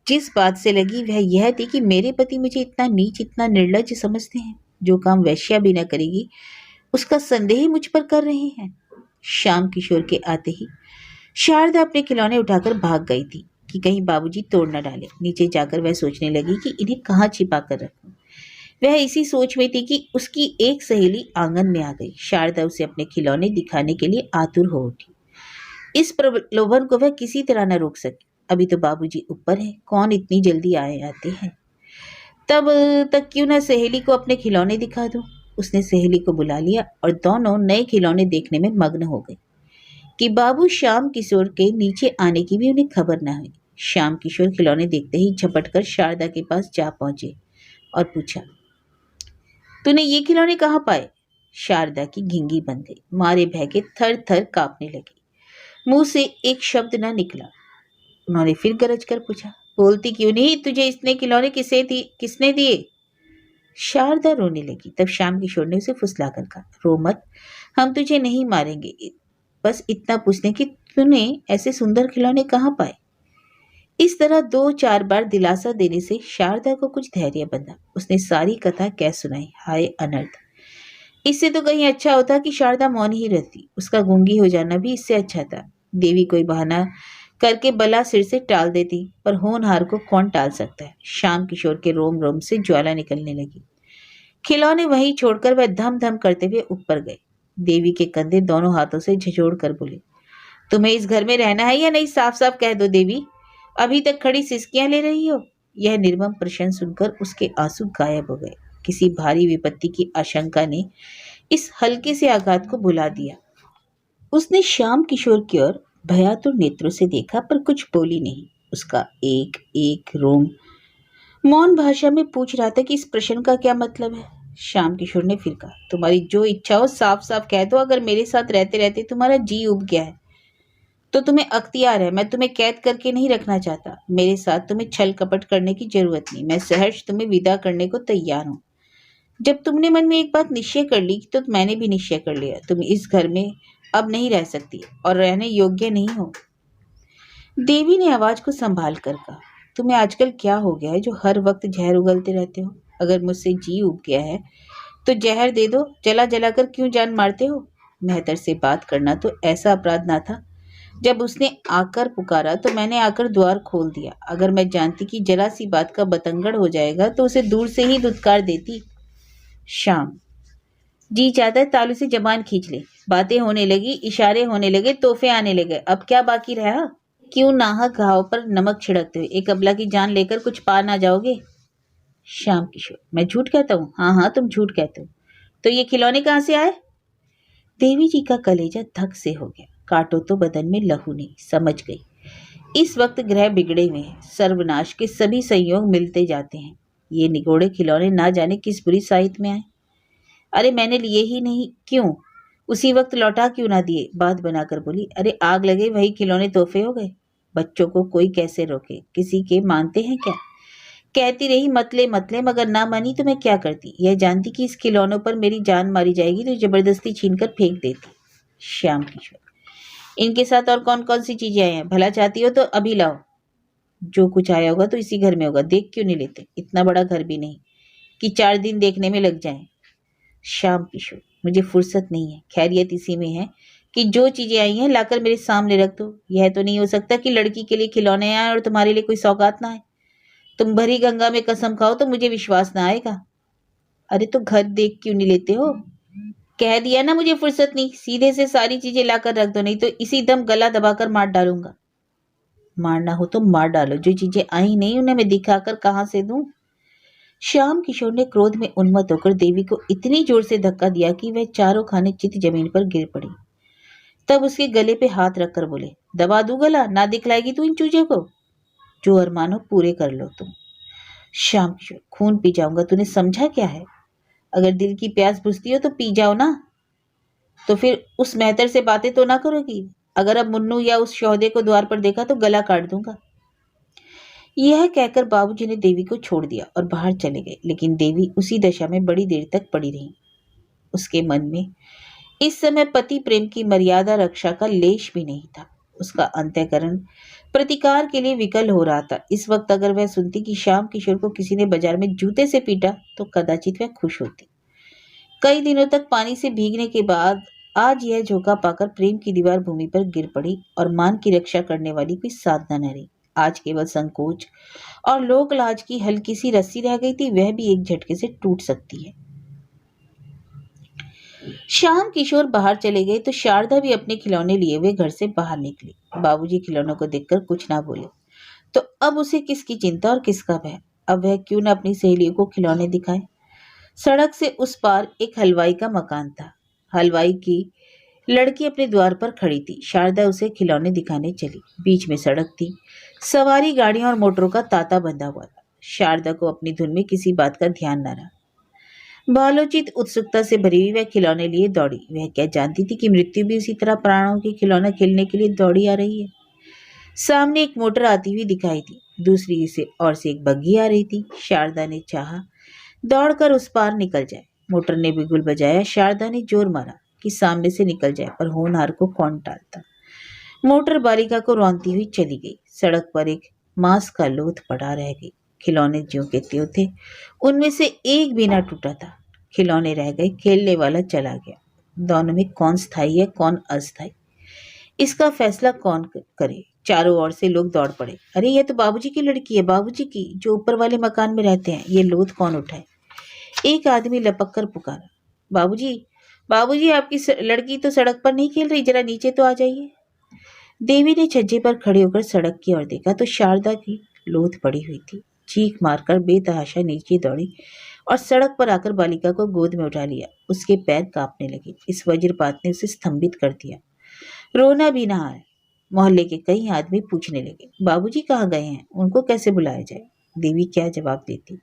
जिस बात से लगी वह यह थी कि मेरे पति मुझे इतना नीच, इतना निर्लज समझते हैं। जो काम वैश्या भी न करेगी उसका संदेह मुझ पर कर रहे हैं। श्याम किशोर के आते ही शारदा अपने खिलौने उठाकर भाग गई थी कि कहीं बाबूजी तोड़ न डाले। नीचे जाकर वह सोचने लगी कि इन्हें कहाँ छिपा कर रखूं। वह इसी सोच में थी कि उसकी एक सहेली आंगन में आ गई। शारदा उसे अपने खिलौने दिखाने के लिए आतुर हो उठी। इस प्रलोभन को वह किसी तरह न रोक सकी। अभी तो बाबूजी ऊपर है, कौन इतनी जल्दी आए आते हैं। तब तक क्यों न सहेली को अपने खिलौने दिखा दो। उसने सहेली को बुला लिया और दोनों नए खिलौने देखने में मग्न हो गए कि बाबू श्याम किशोर के नीचे आने की भी उन्हें खबर न हुई। श्याम किशोर खिलौने देखते ही झपटकर शारदा के पास जा पहुंचे और पूछा, तूने ये खिलौने कहाँ पाए? शारदा की घिंगी बन गई, मारे भय के थर थर कांपने लगी। मुंह से एक शब्द न निकला। उन्होंने फिर गरज कर पूछा, बोलती क्यों नहीं? तुझे इतने खिलौने किसने दिए? शारदा रोने लगी। तब श्याम किशोर ने उसे फुसलाकर कहा, रो मत, हम तुझे नहीं मारेंगे, बस इतना पूछने कि तूने ऐसे सुंदर खिलौने कहाँ पाए। इस तरह 2-4 बार दिलासा देने से शारदा को कुछ धैर्य बंधा। उसने सारी कथा कह सुनाई। हाय अनर्थ! इससे तो कहीं अच्छा होता कि शारदा मौन ही रहती। उसका गूंगी हो जाना भी इससे अच्छा था। देवी कोई बहाना करके बला सिर से टाल देती, पर होनहार को कौन टाल सकता है। श्याम किशोर के रोम रोम से ज्वाला निकलने लगी। खिलौने वहीं छोड़कर वह धम धम करते हुए ऊपर गए। देवी के कंधे दोनों हाथों से झिझोड़ कर बोले, तुम्हें इस घर में रहना है या नहीं? साफ साफ कह दो देवी, अभी तक खड़ी सिसकियां ले रही हो। यह निर्मम प्रश्न सुनकर उसके आंसू गायब हो गए। किसी भारी विपत्ति की आशंका ने इस हल्के से आघात को भुला दिया। उसने श्याम किशोर की ओर भयातुर नेत्रों से देखा, पर कुछ बोली नहीं। उसका एक एक रोम मौन भाषा में पूछ रहा था कि इस प्रश्न का क्या मतलब है। श्याम किशोर ने फिर कहा, तुम्हारी जो इच्छा हो साफ साफ कह दो। अगर मेरे साथ रहते रहते तुम्हारा जी उब गया है तो तुम्हें अख्तियार है। मैं तुम्हें कैद करके नहीं रखना चाहता। मेरे साथ तुम्हें छल कपट करने की जरूरत नहीं। मैं सहर्ष तुम्हें विदा करने को तैयार हूँ। जब तुमने मन में एक बात निश्चय कर ली तो मैंने भी निश्चय कर लिया। तुम इस घर में अब नहीं रह सकती और रहने योग्य नहीं हो। देवी ने आवाज को संभाल कर कहा, तुम्हें आजकल क्या हो गया है जो हर वक्त जहर उगलते रहते हो? अगर मुझसे जी उब गया है तो जहर दे दो। जला जला कर क्यों जान मारते हो? मेहतर से बात करना तो ऐसा अपराध ना था। जब उसने आकर पुकारा तो मैंने आकर द्वार खोल दिया। अगर मैं जानती कि जरा सी बात का बतंगड़ हो जाएगा तो उसे दूर से ही धुतकार देती। शाम, जी चाहता है तालू से जबान खींच ले। बातें होने लगी, इशारे होने लगे, तोहफे आने लगे, अब क्या बाकी रहा? क्यों नाहक घाव पर नमक छिड़कते हुए? एक अबला की जान लेकर कुछ पा ना जाओगे? श्याम किशोर, मैं झूठ कहता हूँ? हाँ हाँ, तुम झूठ कहते हो। तो ये खिलौने कहाँ से आए? देवी जी का कलेजा धक से हो गया। काटो तो बदन में लहू नहीं। समझ गई, इस वक्त ग्रह बिगड़े हुए हैं। सर्वनाश के सभी संयोग मिलते जाते हैं। ये निगोड़े खिलौने ना जाने किस बुरी साहित्य में आए। अरे मैंने लिए ही नहीं। क्यों? उसी वक्त लौटा क्यों ना दिए? बात बनाकर बोली, अरे आग लगे वही खिलौने तोहफे हो गए। बच्चों को कोई कैसे रोके? किसी के मानते हैं क्या? कहती रही मतले मतले, मगर ना मानी तो मैं क्या करती? यह जानती कि इस खिलौनों पर मेरी जान मारी जाएगी तो जबरदस्ती छीनकर फेंक देती। श्याम किशोर, इनके साथ और कौन कौन सी चीजें आई हैं? भला चाहती हो तो अभी लाओ। जो कुछ आया होगा तो इसी घर में होगा। देख क्यों नहीं लेते? इतना बड़ा घर भी नहीं कि 4 दिन देखने में लग जाएं। श्याम किशोर, मुझे फुर्सत नहीं है। खैरियत इसी में है कि जो चीजें आई हैं लाकर मेरे सामने रख दो। यह तो नहीं हो सकता कि लड़की के लिए खिलौने आए और तुम्हारे लिए कोई सौगात ना आए। तुम भरी गंगा में कसम खाओ तो मुझे विश्वास ना आएगा। अरे तो घर देख क्यों नहीं लेते हो? कह दिया ना मुझे फुर्सत नहीं। सीधे से सारी चीजें लाकर रख दो, नहीं तो इसी दम गला दबाकर मार डालूंगा। मारना हो तो मार डालो। जो चीजें आई नहीं उन्हें मैं दिखाकर कहां से दूं? श्याम किशोर ने क्रोध में उन्मत्त होकर देवी को इतनी जोर से धक्का दिया कि वह चारों खाने चित जमीन पर गिर पड़ी। तब उसके गले पे हाथ रखकर बोले, दबा दूं गला? ना दिखलाएगी तू इन चूजे को? जो अरमान हो पूरे कर लो तुम। श्याम किशोर, खून पी जाऊंगा, तूने समझा क्या है? अगर दिल की प्यास बुझती हो तो पी जाओ ना। तो फिर उस मेहतर से बातें तो ना करोगी? अगर अब मुन्नू या उस शौहदे को द्वार पर देखा तो गला काट दूंगा। यह कहकर बाबूजी ने देवी को छोड़ दिया और बाहर चले गए, लेकिन देवी उसी दशा में बड़ी देर तक पड़ी रही। उसके मन में इस समय पति प्रेम की मर्यादा रक्षा का लेश भी नहीं था। उसका अंतःकरण प्रतिकार के लिए विकल हो रहा था। इस वक्त अगर वह सुनती कि श्याम किशोर को किसी ने बाजार में जूते से पीटा तो कदाचित वह खुश होती। कई दिनों तक पानी से भीगने के बाद आज यह झोंका पाकर प्रेम की दीवार भूमि पर गिर पड़ी और मान की रक्षा करने वाली कोई साधना न रही। आज केवल संकोच और लोक लाज की हल्की सी रस्सी रह गई थी, वह भी एक झटके से टूट सकती है। श्याम किशोर बाहर चले गए तो शारदा भी अपने खिलौने लिए हुए घर से बाहर निकली। बाबूजी खिलौनों को देखकर कुछ ना बोले तो अब उसे किसकी चिंता और किसका भय? अब वह क्यों न अपनी सहेलियों को खिलौने दिखाए। सड़क से उस पार एक हलवाई का मकान था। हलवाई की लड़की अपने द्वार पर खड़ी थी। शारदा उसे खिलौने दिखाने चली। बीच में सड़क थी, सवारी गाड़ियों और मोटरों का तांता बंधा हुआ था। शारदा को अपनी धुन में किसी बात का ध्यान न रहा। बालोचित उत्सुकता से भरी हुई वह खिलौने लिए दौड़ी। वह क्या जानती थी कि मृत्यु भी उसी तरह प्राणों के खिलौना खेलने के लिए दौड़ी आ रही है। सामने एक मोटर आती हुई दिखाई दी, दूसरी से और से एक बग्घी आ रही थी। शारदा ने चाहा दौड़कर उस पार निकल जाए। मोटर ने बिगुल बजाया। शारदा ने जोर मारा कि सामने से निकल जाए, पर होनहार को कौन टालता। मोटर बालिका को रौंदती हुई चली गई। सड़क पर एक मांस का लोथ पड़ा रह गई। खिलौने ज्यों के त्यों थे, उनमें से एक भी ना टूटा था। खिलौने रह गए, खेलने वाला चला गया। दोनों में कौन स्थायी है कौन अस्थायी, इसका फैसला कौन करे? चारों ओर से लोग दौड़ पड़े। अरे यह तो बाबूजी की लड़की है, बाबूजी की, जो ऊपर वाले मकान में रहते हैं। ये लोथ कौन उठाए? एक आदमी लपक कर पुकारा, बाबूजी, बाबूजी, आपकी लड़की तो सड़क पर नहीं खेल रही, जरा नीचे तो आ जाइए। देवी ने छज्जे पर खड़े होकर सड़क की ओर देखा तो शारदा की लोथ पड़ी हुई थी। चीख मारकर बेतहाशा नीचे दौड़ी और सड़क पर आकर बालिका को गोद में उठा लिया। उसके पैर कांपने लगे। इस वज्रपात ने उसे स्तंभित कर दिया। रोना भी ना आया। मोहल्ले के कई आदमी पूछने लगे, बाबूजी कहाँ गए हैं, उनको कैसे बुलाया जाए? देवी क्या जवाब देती?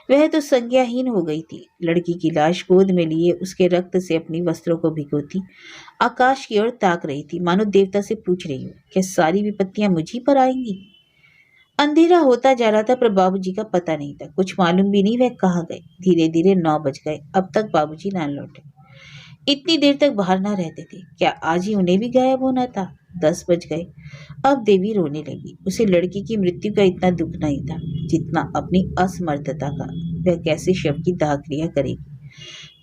वह तो संज्ञाहीन हो गई थी। लड़की की लाश गोद में लिए उसके रक्त से अपनी वस्त्रों को भिगोती आकाश की ओर ताक रही थी, मानो देवता से पूछ रही हो, क्या सारी विपत्तियां मुझी पर आएंगी? अंधेरा होता जा रहा था, पर बाबूजी का पता नहीं था। कुछ मालूम भी नहीं वह कहाँ गए। धीरे धीरे 9 बज गए। अब तक बाबूजी ना लौटे। इतनी देर तक बाहर ना रहते थे, क्या आज ही उन्हें भी गायब होना था? 10 बज गए। अब देवी रोने लगी। उसे लड़की की मृत्यु का इतना दुख नहीं था जितना अपनी असमर्थता का। वह कैसे शव की दाह क्रिया करेगी?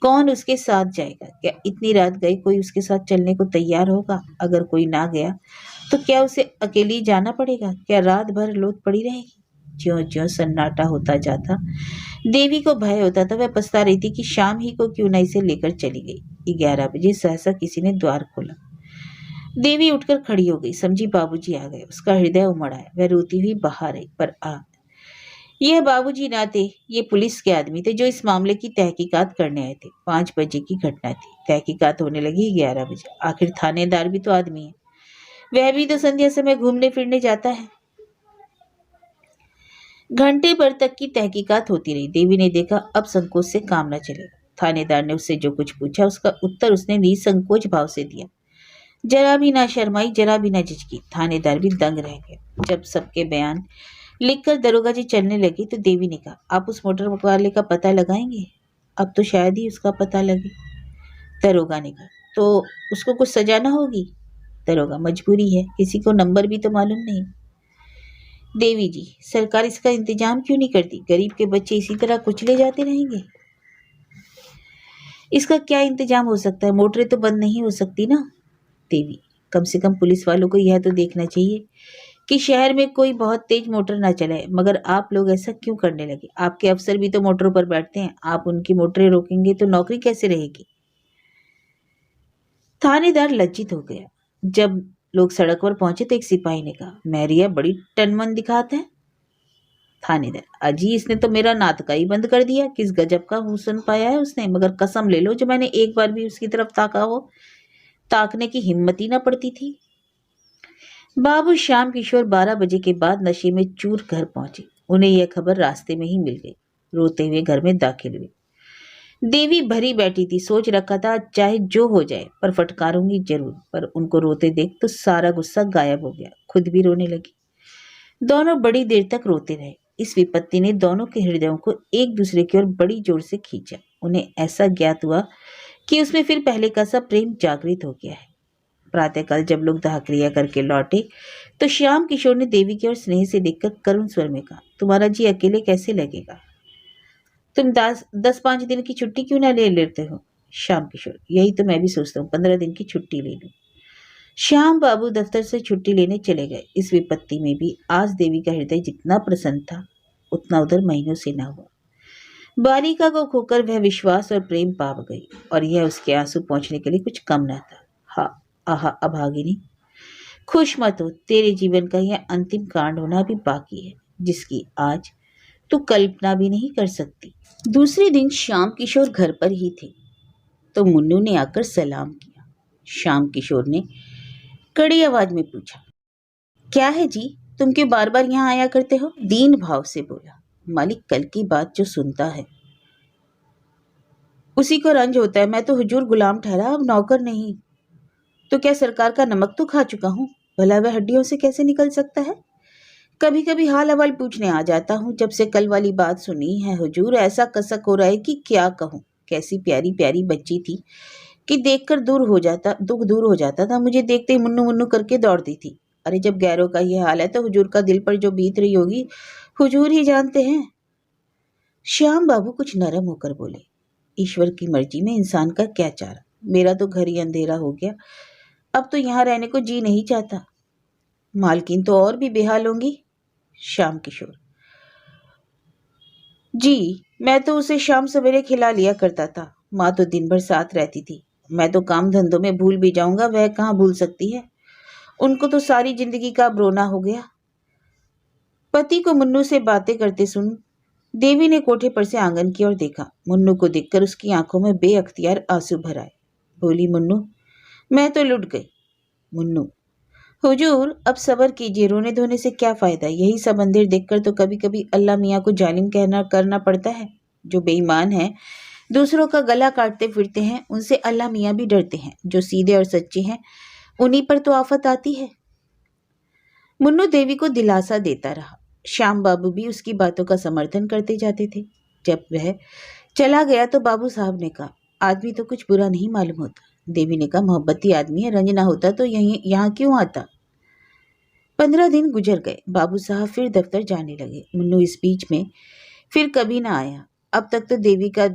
कौन उसके साथ जाएगा? क्या इतनी रात गए कोई उसके साथ चलने को तैयार होगा? अगर कोई ना गया तो क्या उसे अकेली जाना पड़ेगा? क्या रात भर लोथ पड़ी रहेगी? ज्यों ज्यों सन्नाटा होता जाता देवी को भय होता था। वह पछता रही थी कि शाम ही को क्यों न इसे लेकर चली गई। 11 बजे सहसा किसी ने द्वार खोला। देवी उठकर खड़ी हो गई। समझी बाबूजी आ गए। उसका हृदय उमड़ आया। वह रोती हुई बाहर आई, पर यह बाबूजी ना थे। ये पुलिस के आदमी थे जो इस मामले की तहकीकात करने आए थे। 5 बजे की घटना थी। तहकीकात होने लगी 11 बजे। आखिर थानेदार भी तो आदमी है, वह भी तो संध्या समय घूमने फिरने जाता है। घंटे भर तक की तहकीकात होती रही। देवी ने देखा अब संकोच से काम न चलेगा। थानेदार ने उससे जो कुछ पूछा उसका उत्तर उसने निसंकोच भाव से दिया। जरा भी ना शर्माई, जरा भी ना झिझकी। थानेदार भी दंग रह गया। जब सबके बयान लिखकर दरोगा जी चलने लगे तो देवी ने कहा, आप उस मोटर वाले का पता लगाएंगे? अब तो शायद ही उसका पता लगे। दरोगा ने कहा, तो उसको कुछ सजा ना होगी? दरोगा, मजबूरी है, किसी को नंबर भी तो मालूम नहीं। देवी जी, सरकार इसका इंतजाम क्यों नहीं करती? गरीब के बच्चे इसी तरह कुचले जाते रहेंगे। इसका क्या इंतजाम हो सकता है? मोटरें तो बंद नहीं हो सकती ना। देवी, कम से कम पुलिस वालों को यह तो देखना चाहिए कि शहर में कोई बहुत तेज मोटर ना चलाए। मगर आप लोग ऐसा क्यों करने लगे? आपके अफसर भी तो मोटरों पर बैठते हैं। आप उनकी मोटरें रोकेंगे तो नौकरी कैसे रहेगी? थानेदार लज्जित हो गया। जब लोग सड़क पर पहुंचे तो एक सिपाही ने कहा, मैरिया बड़ी टनमन दिखाते हैं। थानेदार, अजी, इसने तो मेरा नाटका ही बंद कर दिया। किस गजब का हुस्न पाया है उसने, मगर कसम ले लो जो मैंने एक बार भी उसकी तरफ ताका हो। ताकने की हिम्मत ही ना पड़ती थी। बाबू श्याम किशोर 12 बजे के बाद नशे में चूर घर पहुंचे। उन्हें यह खबर रास्ते में ही मिल गई। रोते हुए घर में दाखिल हुए। देवी भरी बैठी थी। सोच रखा था चाहे जो हो जाए पर फटकारूंगी जरूर, पर उनको रोते देख तो सारा गुस्सा गायब हो गया। खुद भी रोने लगी। दोनों बड़ी देर तक रोते रहे। इस विपत्ति ने दोनों के हृदयों को एक दूसरे की ओर बड़ी जोर से खींचा। उन्हें ऐसा ज्ञात हुआ कि उसमें फिर पहले का सा प्रेम जागृत हो गया है। प्रातःकाल जब लोग दाह क्रिया करके लौटे तो श्याम किशोर ने देवी की ओर स्नेह से देखकर करुण स्वर में कहा, तुम्हारा जी अकेले कैसे लगेगा? तुम 10-5 दिन की छुट्टी क्यों ना ले लेते हो? श्याम किशोर, यही तो मैं भी सोचता हूँ, 15 दिन की छुट्टी ले लूं। श्याम बाबू दफ्तर से छुट्टी लेने चले गए। इस विपत्ति में भी आज देवी का हृदय जितना प्रसन्न था उतना उधर महीनों से न हुआ। बालिका को खोकर वह विश्वास और प्रेम पा गई और यह उसके आंसू पहुंचने के लिए कुछ कम न था। हा आहा अभागिनी, खुश मत हो, तेरे जीवन का यह अंतिम कांड होना भी बाकी है जिसकी आज तू कल्पना भी नहीं कर सकती। दूसरे दिन श्याम किशोर घर पर ही थे तो मुन्नू ने आकर सलाम किया। श्याम किशोर ने कड़ी आवाज में पूछा, क्या है जी, तुम क्यों बार बार यहाँ आया करते हो? दीन भाव से बोला, मालिक कल की बात जो सुनता है उसी को रंज होता है। मैं तो हुजूर गुलाम ठहरा, अब नौकर नहीं। तो क्या सरकार का नमक तो खा चुका हूँ? भला वह हड्डियों से कैसे निकल सकता है? कभी कभी हाल अहवाल पूछने आ जाता हूँ। जब से कल वाली बात सुनी है हुजूर, ऐसा कसक हो रहा है कि क्या कहूँ। कैसी प्यारी प्यारी बच्ची थी कि देखकर दुख दूर हो जाता था। मुझे देखते ही मुन्नू मुन्नू करके दौड़ती थी। अरे जब गैरों का यह हाल है तो हुजूर का दिल पर जो बीत रही होगी हुजूर ही जानते हैं। श्याम बाबू कुछ नरम होकर बोले, ईश्वर की मर्जी में इंसान का क्या चारा। मेरा तो घर ही अंधेरा हो गया, अब तो यहाँ रहने को जी नहीं चाहता। मालकिन तो और भी बेहाल होंगी। श्याम किशोर, जी मैं तो उसे शाम सवेरे खिला लिया करता था। माँ तो दिन भर साथ रहती थी। मैं तो काम धंधों में भूल भी जाऊंगा, वह कहाँ भूल सकती है। उनको तो सारी जिंदगी का अब रोना हो गया। पति को मुन्नू से बातें करते सुन देवी ने कोठे पर से आंगन की ओर देखा। मुन्नू को देखकर उसकी आंखों में बेअख्तियार आंसू भर आए। बोली, मुन्नू मैं तो लुट गई। मुन्नू, हुजूर अब सब्र कीजिए, रोने धोने से क्या फायदा। यही सब अंधेर देखकर तो कभी कभी अल्लाह मियाँ को जालिम करना पड़ता है। जो बेईमान है, दूसरों का गला काटते फिरते हैं, उनसे अल्लाह मियाँ भी डरते हैं। जो सीधे और सच्चे हैं उन्हीं पर तो आफत आती है। मुन्नू देवी को दिलासा देता रहा। श्याम बाबू भी उसकी बातों का समर्थन करते जाते थे। जब वह चला गया तो बाबू साहब ने कहा, आदमी तो कुछ बुरा नहीं मालूम होता। देवी ने कहा, मोहब्बती आदमी है, रंज ना होता तो यहाँ क्यों आता। 15 दिन गुजर गए। बाबू साहब फिर दफ्तर जाने लगे। मुन्नू इस बीच में फिर कभी ना आया। अब तक तो देवी का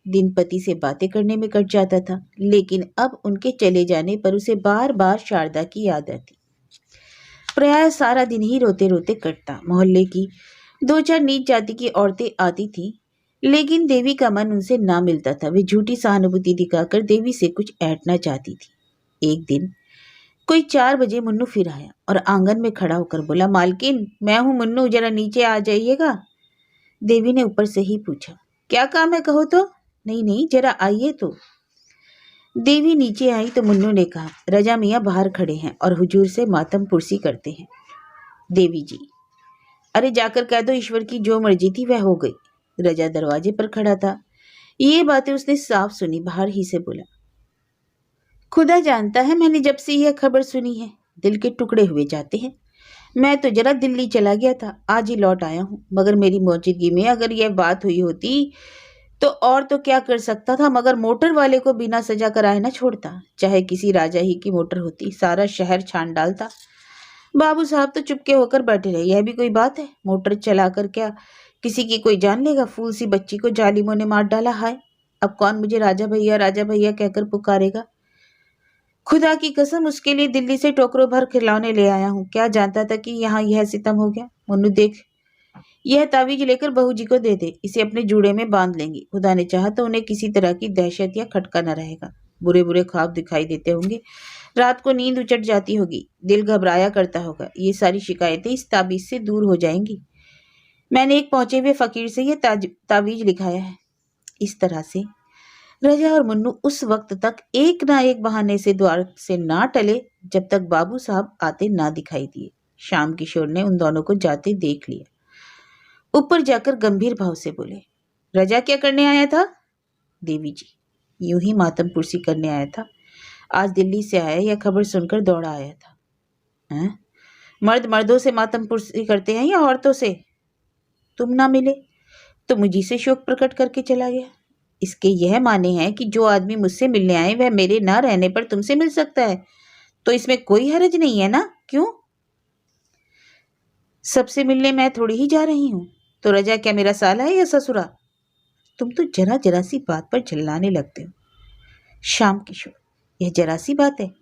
दिन पति से बातें करने में कट जाता था, लेकिन अब उनके चले जाने पर उसे बार बार शारदा की याद आती। प्रायः सारा दिन ही रोते रोते कटता। मोहल्ले की 2-4 नीच जाति की औरतें आती थीं, लेकिन देवी का मन उनसे ना मिलता था। वे झूठी सहानुभूति दिखाकर देवी से कुछ ऐंठना चाहती थी। एक दिन कोई 4 बजे मुन्नू फिर आया और आंगन में खड़ा होकर बोला, मालकिन मैं हूँ मुन्नू, जरा नीचे आ जाइएगा। देवी ने ऊपर से ही पूछा, क्या काम है कहो तो। नहीं नहीं जरा आइए तो। देवी नीचे आई तो मुन्नू ने कहा, रजा मियाँ बाहर खड़े हैं और हुजूर से मातम पुरसी करते हैं। देवी जी, अरे जाकर कह दो ईश्वर की जो मर्जी थी वह हो गई। रजा दरवाजे पर खड़ा था। ये बातें उसने साफ सुनी, बाहर ही से बोला, खुदा जानता है मैंने जब से यह खबर सुनी है दिल के टुकड़े हुए जाते हैं। मैं तो जरा दिल्ली चला गया था, आज ही लौट आया हूँ। मगर मेरी मौजूदगी में अगर यह बात हुई होती तो और तो क्या कर सकता था, मगर मोटर वाले को बिना सजा कराए न छोड़ता। चाहे किसी राजा ही की मोटर होती, सारा शहर छान डालता। बाबू साहब तो चुपके होकर बैठे रहे। यह भी कोई बात है, मोटर चलाकर क्या किसी की कोई जान लेगा। फूल सी बच्ची को जालिमों ने मार डाला। हाय, अब कौन मुझे राजा भैया कहकर पुकारेगा। खुदा की कसम, उसके लिए दिल्ली से टोकरों भर खिलौने ले आया हूँ। क्या जानता था कि यहाँ यह सितम हो गया। मुन्नू देख, यह तावीज लेकर बहू जी को दे दे, इसे अपने जूड़े में बांध लेंगी। खुदा ने चाहा तो उन्हें किसी तरह की दहशत या खटका न रहेगा। बुरे बुरे ख्वाब दिखाई देते होंगे, रात को नींद उचट जाती होगी, दिल घबराया करता होगा। ये सारी शिकायतें इस ताबीज से दूर हो जाएंगी। मैंने एक पहुंचे हुए फकीर से यह तावीज लिखाया है। इस तरह से रजा और मुन्नू उस वक्त तक एक ना एक बहाने से द्वार से ना टले जब तक बाबू साहब आते ना दिखाई दिए। श्याम किशोर ने उन दोनों को जाते देख लिया। ऊपर जाकर गंभीर भाव से बोले, रजा क्या करने आया था? देवी जी, यूं ही मातम पुरसी करने आया था। आज दिल्ली से आया, यह खबर सुनकर दौड़ा आया था। हैं? मर्द मर्दों से मातम पुरसी करते हैं या औरतों से? तुम ना मिले तो मुझी से शोक प्रकट करके चला गया। इसके यह माने हैं कि जो आदमी मुझसे मिलने आए वह मेरे ना रहने पर तुमसे मिल सकता है, तो इसमें कोई हर्ज नहीं है ना? क्यों? सबसे मिलने मैं थोड़ी ही जा रही हूं, तो रजा क्या मेरा साला है या ससुरा? तुम तो जरा जरा सी बात पर चिल्लाने लगते हो। श्याम किशोर, यह जरा सी बात है?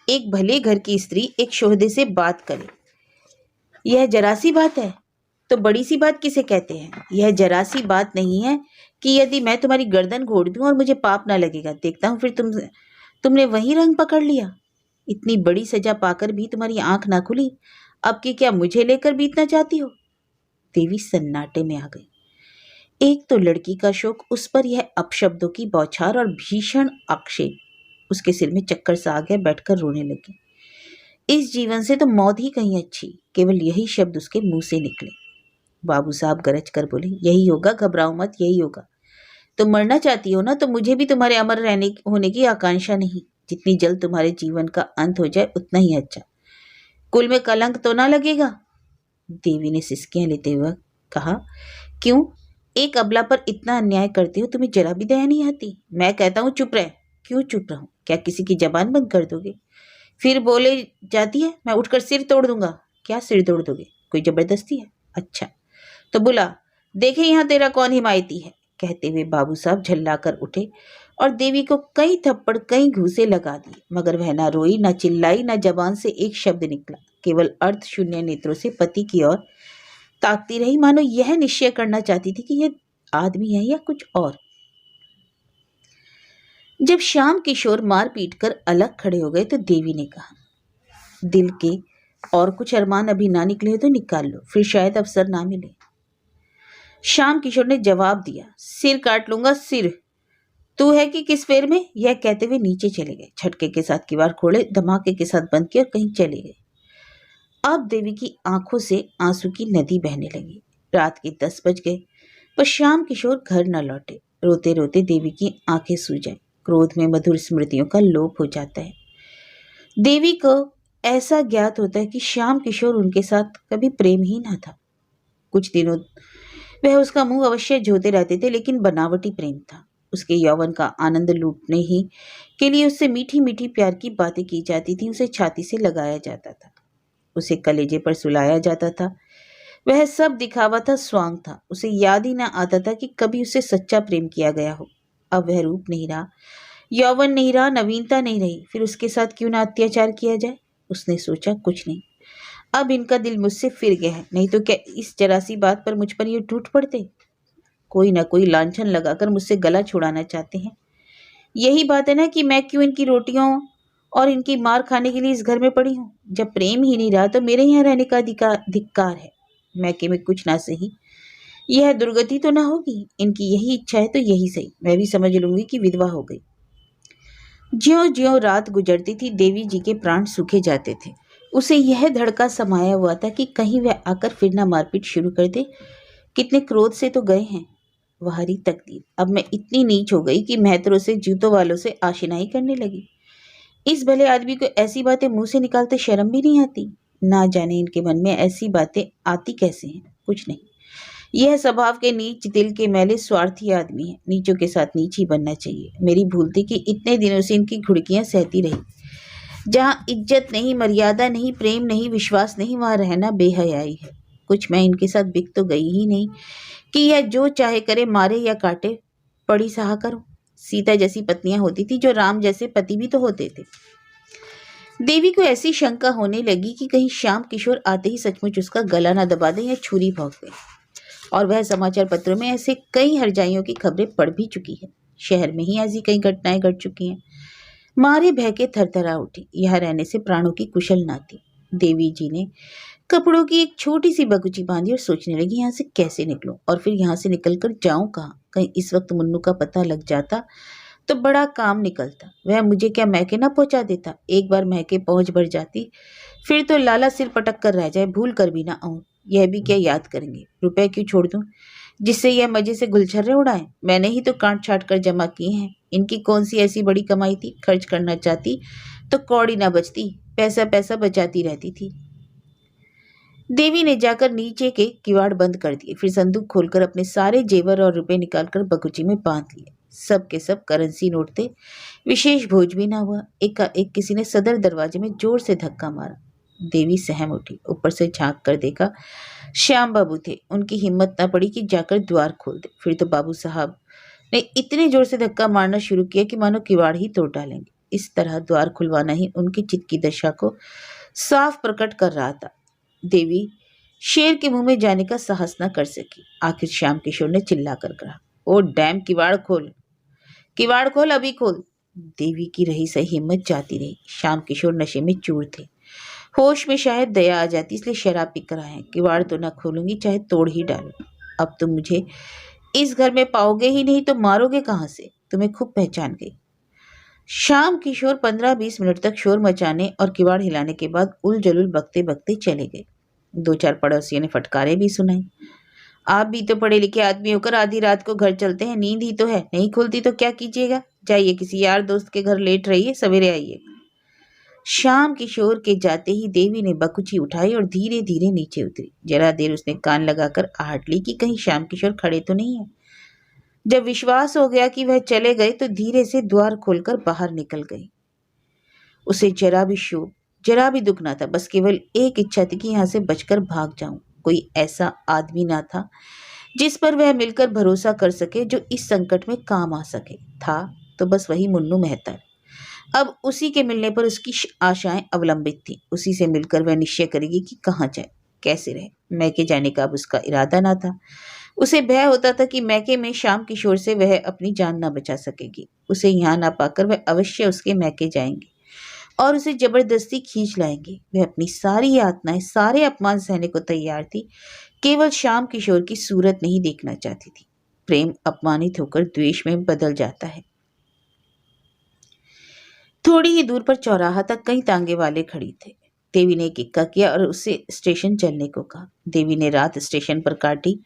एक भले घर की स्त्री एक शोहदे से बात करे, यह जरा सी बात है? तो बड़ी सी बात किसे कहते हैं? यह जरा सी बात नहीं है कि यदि मैं तुम्हारी गर्दन घोड़ दूं और मुझे पाप ना लगेगा। देखता हूं फिर तुमने वही रंग पकड़ लिया। इतनी बड़ी सजा पाकर भी तुम्हारी आंख ना खुली। अब की क्या मुझे लेकर बीतना चाहती हो? देवी सन्नाटे में आ गई। एक तो लड़की का शोक, उस पर यह अपशब्दों की बौछार और भीषण आक्षेप। उसके सिर में चक्कर सा आ गया, बैठकर रोने लगी। इस जीवन से तो मौत ही कहीं अच्छी, केवल यही शब्द उसके मुंह से निकले। बाबू साहब गरज कर बोले, यही होगा, घबराओ मत, यही होगा। तुम मरना चाहती हो ना, तो मुझे भी तुम्हारे अमर होने की आकांक्षा नहीं। जितनी जल्द तुम्हारे जीवन का अंत हो जाए उतना ही अच्छा। कुल में कलंक तो ना लगेगा? देवी ने सिसकियां लेते हुए कहा, क्यों? एक अबला पर इतना अन्याय करते हो, तुम्हें जरा भी दया नहीं आती? मैं कहता हूँ चुप रह। क्यों चुप रहूं? क्या किसी की जबान बंद कर दोगे? फिर बोले जाती है, मैं उठकर सिर तोड़ दूंगा। क्या सिर तोड़ दोगे? कोई जबरदस्ती है? अच्छा तो बुला, देखे यहाँ तेरा कौन हिमायती है। कहते हुए बाबू साहब झल्लाकर उठे और देवी को कई थप्पड़ कई घूसे लगा दिए, मगर वह ना रोई, ना चिल्लाई, ना जबान से एक शब्द निकला। केवल अर्थ शून्य नेत्रों से पति की ओर ताकती रही, मानो यह निश्चय करना चाहती थी कि यह आदमी है या कुछ और। जब श्याम किशोर मार पीट कर अलग खड़े हो गए तो देवी ने कहा, दिल के और कुछ अरमान अभी ना निकले हो तो निकाल लो, फिर शायद अवसर ना मिले। श्याम किशोर ने जवाब दिया, सिर काट लूंगा, सिर। तू है कि किस फेर में? यह कहते हुए नीचे चले गए। झटके के साथ किवाड़ खोले, धमाके के साथ बंद किया और कहीं चले गए। अब देवी की आंखों से आंसू की नदी बहने लगी। रात के 10 बज गए पर श्याम किशोर घर न लौटे। रोते रोते देवी की आंखें सूज आई। क्रोध में मधुर स्मृतियों का लोप हो जाता है। देवी को ऐसा ज्ञात होता है कि श्याम किशोर उनके साथ कभी प्रेम ही ना था। कुछ दिनों वह उसका मुंह अवश्य जोते रहते थे, लेकिन बनावटी प्रेम था। उसके यौवन का आनंद लूटने ही के लिए उससे मीठी मीठी प्यार की बातें की जाती थी। उसे छाती से लगाया जाता था, उसे कलेजे पर सुलाया जाता था। वह सब दिखावा था, स्वांग था। उसे याद ही ना आता था कि कभी उसे सच्चा प्रेम किया गया हो। अब वह रूप नहीं रहा, यौवन नहीं रहा, नवीनता नहीं रही, फिर उसके साथ क्यों ना अत्याचार किया जाए। उसने सोचा, कुछ नहीं, अब इनका दिल मुझसे फिर गया है, नहीं तो क्या इस जरा सी बात पर मुझ पर ये टूट पड़ते। कोई ना कोई लांछन लगाकर मुझसे गला छुड़ाना चाहते हैं। यही बात है ना कि मैं क्यों इनकी रोटियों और इनकी मार खाने के लिए इस घर में पड़ी हूँ। जब प्रेम ही नहीं रहा तो मेरे यहाँ रहने का धिक्कार है। मैके में कुछ ना सही, यह दुर्गति तो ना होगी। इनकी यही इच्छा है तो यही सही, मैं भी समझ लूंगी कि विधवा हो गई। ज्यों ज्यों रात गुजरती थी, देवी जी के प्राण सूखे जाते थे। उसे यह धड़का समाया हुआ था कि कहीं वह आकर फिर ना मारपीट शुरू कर दे। कितने क्रोध से तो गए हैं, वहारी तकदीर। अब मैं इतनी नीच हो गई कि मेहतरों से, जूतों वालों से आशिनाई करने लगी। इस भले आदमी को ऐसी बातें मुंह से निकालते शर्म भी नहीं आती। ना जाने इनके मन में ऐसी बातें आती कैसे हैं। कुछ नहीं, यह स्वभाव के नीच, दिल के मैले, स्वार्थी आदमी है। नीचों के साथ नीच ही बनना चाहिए। मेरी भूल थी कि इतने दिनों से इनकी घुड़कियां सहती रही। जहाँ इज्जत नहीं, मर्यादा नहीं, प्रेम नहीं, विश्वास नहीं, वहाँ रहना बेहयाई है। कुछ मैं इनके साथ बिक तो गई ही नहीं कि यह जो चाहे करे, मारे या काटे, पड़ी सहा करो। सीता जैसी पत्नियां होती थी, जो राम जैसे पति भी तो होते थे। देवी को ऐसी शंका होने लगी कि कहीं श्याम किशोर आते ही सचमुच उसका गला न दबा दे या छुरी भोंक दे। और वह समाचार पत्रों में ऐसे कई हरजाइयों की खबरें पढ़ भी चुकी है। शहर में ही ऐसी कई घटनाएं घट चुकी हैं। मारे भय के थरथरा उठी। यहाँ रहने से प्राणों की कुशल ना थी। देवी जी ने कपड़ों की एक छोटी सी बगुची बांधी और सोचने लगी, यहाँ से कैसे निकलूं और फिर यहाँ से निकलकर जाऊं कहाँ। कहीं इस वक्त मुन्नू का पता लग जाता तो बड़ा काम निकलता। वह मुझे क्या मैके ना पहुंचा देता। एक बार मैके पहुंच बढ़ जाती फिर तो लाला सिर पटक कर रह जाए, भूल कर भी ना आऊं। यह भी क्या याद करेंगे? रुपए क्यों छोड़ दूं जिससे यह मजे से गुलछर्रे उड़ाएं? मैंने ही तो काट छाट कर जमा किए हैं। इनकी कौन सी ऐसी बड़ी कमाई थी? खर्च करना चाहती तो कौड़ी ना बचती, पैसा पैसा बचाती रहती थी। देवी ने जाकर नीचे के किवाड़ बंद कर दिए, फिर संदूक खोलकर अपने सारे जेवर और रुपए निकालकर बकुची में बांध लिए। सब के सब करेंसी नोट थे। विशेष भोज भी ना हुआ। एकाएक किसी ने सदर दरवाजे में जोर से धक्का मारा। देवी सहम उठी, ऊपर से झांक कर देखा, श्याम बाबू थे। उनकी हिम्मत न पड़ी कि जाकर द्वार खोल दे। फिर तो बाबू साहब ने इतने जोर से धक्का मारना शुरू किया कि मानो किवाड़ ही तोड़ डालेंगे। इस तरह द्वार खुलवाना ही उनकी चित्त की दशा को साफ प्रकट कर रहा था। देवी शेर के मुंह में जाने का साहस न कर सकी। आखिर श्याम किशोर ने चिल्लाकर कहा, ओ डैम, किवाड़ खोल, किवाड़ खोल, अभी खोल। देवी की रही सही हिम्मत जाती रही। श्याम किशोर नशे में चूर थे। होश में शायद दया आ जाती, इसलिए शराब पीकर आए हैं। किवाड़ तो ना खोलूंगी, चाहे तोड़ ही डालो। अब तुम मुझे इस घर में पाओगे ही नहीं तो मारोगे कहाँ से? तुम्हें खूब पहचान गई। श्याम किशोर 15-20 मिनट तक शोर मचाने और किवाड़ हिलाने के बाद उल जलुल बकते बकते चले गए। 2-4 पड़ोसियों ने फटकारे भी सुनाई। आप भी तो पढ़े लिखे आदमी होकर आधी रात को घर चलते हैं, नींद ही तो है, नहीं खुलती तो क्या कीजिएगा? जाइए किसी यार दोस्त के घर लेट रहिए, सवेरे आइए। श्याम किशोर के जाते ही देवी ने बकुची उठाई और धीरे धीरे नीचे उतरी। जरा देर उसने कान लगाकर आहट ली कि कहीं श्याम किशोर खड़े तो नहीं है। जब विश्वास हो गया कि वह चले गए तो धीरे से द्वार खोलकर बाहर निकल गई। उसे जरा भी दुख ना था, बस केवल एक इच्छा थी कि यहाँ से बचकर भाग जाऊं। कोई ऐसा आदमी ना था जिस पर वह मिलकर भरोसा कर सके, जो इस संकट में काम आ सके। था तो बस वही मुन्नू मेहता। अब उसी के मिलने पर उसकी आशाएं अवलंबित थी। उसी से मिलकर वह निश्चय करेगी कि कहाँ जाए, कैसे रहे। मैके जाने का अब उसका इरादा ना था। उसे भय होता था कि मैके में श्याम किशोर से वह अपनी जान ना बचा सकेगी। उसे यहाँ ना पाकर वह अवश्य उसके मैके जाएंगे और उसे जबरदस्ती खींच लाएंगे। वह अपनी सारी यातनाएं, सारे अपमान सहने को तैयार थी, केवल श्याम किशोर की सूरत नहीं देखना चाहती थी। प्रेम अपमानित होकर द्वेष में बदल जाता है। थोड़ी ही दूर पर चौराहा तक कई तांगे वाले खड़ी थे। देवी ने एक इक्का किया और उससे स्टेशन चलने को कहा। देवी ने रात स्टेशन पर काटी।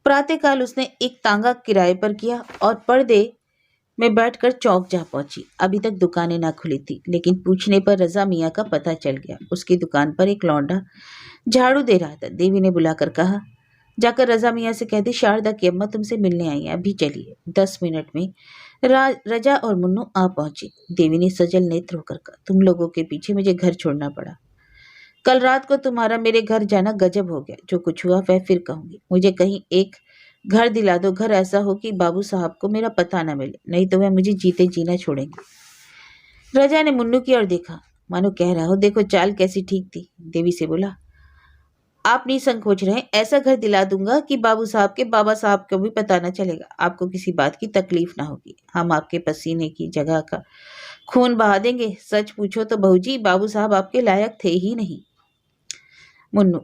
प्रातःकाल उसने एक तांगा किराए पर किया और पर्दे में बैठकर चौक जा पहुंची। अभी तक दुकानें ना खुली थी, लेकिन पूछने पर रजा मियाँ का पता चल गया। उसकी दुकान पर एक लौंडा झाड़ू दे रहा था। देवी ने बुलाकर कहा, जाकर रजा मियाँ से कह दे शारदा की अम्मा तुमसे मिलने आई है, अभी चलिए। 10 मिनट में रजा और मुन्नू आ पहुंचे। देवी ने सजल नेत्र होकर कहा, तुम लोगों के पीछे मुझे घर छोड़ना पड़ा। कल रात को तुम्हारा मेरे घर जाना गजब हो गया। जो कुछ हुआ वह फिर कहूंगी। मुझे कहीं एक घर दिला दो, घर ऐसा हो कि बाबू साहब को मेरा पता न मिले, नहीं तो वह मुझे जीते जीना छोड़ेंगे। रजा ने मुन्नू की ओर देखा, मानो कह रहा हो देखो चाल कैसी ठीक थी। देवी से बोला, आप नहीं संकोच रहे, ऐसा घर दिला दूंगा कि बाबू साहब के बाबा साहब को भी पता न चलेगा। आपको किसी बात की तकलीफ ना होगी। हम आपके पसीने की जगह का खून बहा देंगे। सच पूछो तो बहू जी, बाबू साहब आपके लायक थे ही नहीं। मुन्नू,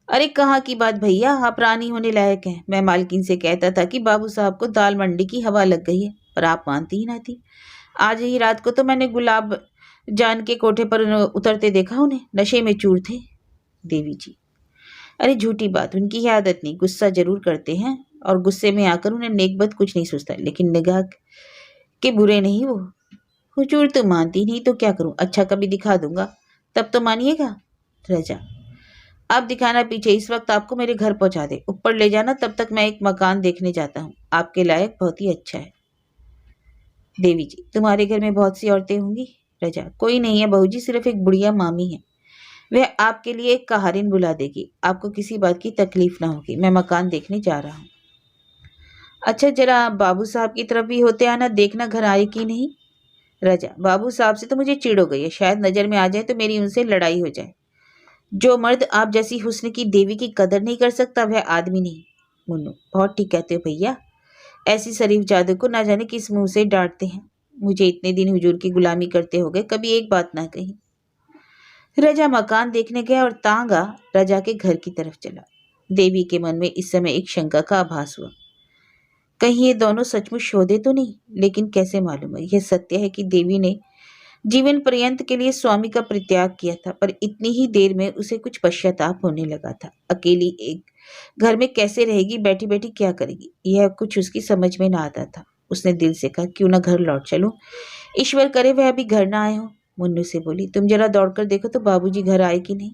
अरे कहाँ की बात भैया, आप रानी होने लायक हैं। मैं मालकिन से कहता था कि बाबू साहब को दाल मंडी की हवा लग गई है, पर आप मानती ही ना थी। आज ही रात को तो मैंने गुलाब जान के कोठे पर उतरते देखा, उन्हें नशे में चूर थे। देवी जी, अरे झूठी बात, उनकी ही आदत नहीं, गुस्सा जरूर करते हैं और गुस्से में आकर उन्हें नेकबद कुछ नहीं सोचता, लेकिन निगाह के बुरे नहीं वो। हुजूर तो मानती नहीं तो क्या करूं? अच्छा कभी दिखा दूंगा, तब तो मानिएगा। रजा, आप दिखाना पीछे, इस वक्त आपको मेरे घर पहुंचा दे, ऊपर ले जाना, तब तक मैं एक मकान देखने जाता हूँ, आपके लायक बहुत ही अच्छा है। देवी जी, तुम्हारे घर में बहुत सी औरतें होंगी। रजा, कोई नहीं है बहू जी, सिर्फ एक बुढ़िया मामी है, वह आपके लिए एक कहारिन बुला देगी। आपको किसी बात की तकलीफ ना होगी। मैं मकान देखने जा रहा हूँ। अच्छा जरा बाबू साहब की तरफ भी होते आना, देखना घर आए कि नहीं। रजा, बाबू साहब से तो मुझे चिढ़ हो गई है, शायद नजर में आ जाए तो मेरी उनसे लड़ाई हो जाए। जो मर्द आप जैसी हुस्न की देवी की कदर नहीं कर सकता वह आदमी नहीं। मुन्नू, बहुत ठीक कहते हो भैया, ऐसी शरीफ जादू को ना जाने किस मुंह से डांटते हैं। मुझे इतने दिन हुजूर की गुलामी करते हो गए, कभी एक बात ना कही। रजा मकान देखने गया और तांगा रजा के घर की तरफ चला। देवी के मन में इस समय एक शंका का आभास हुआ, कहीं ये दोनों सचमुच शोधे तो नहीं। लेकिन कैसे मालूम है? यह सत्य है कि देवी ने जीवन पर्यंत के लिए स्वामी का परित्याग किया था, पर इतनी ही देर में उसे कुछ पश्चाताप होने लगा था। अकेली एक घर में कैसे रहेगी, बैठी बैठी क्या करेगी, यह कुछ उसकी समझ में ना आता था। उसने दिल से कहा, क्यों ना घर लौट चलूं, ईश्वर करे वह अभी घर ना आए हो। मुन्नू से बोली, तुम जरा दौड़कर देखो तो बाबूजी घर आए कि नहीं।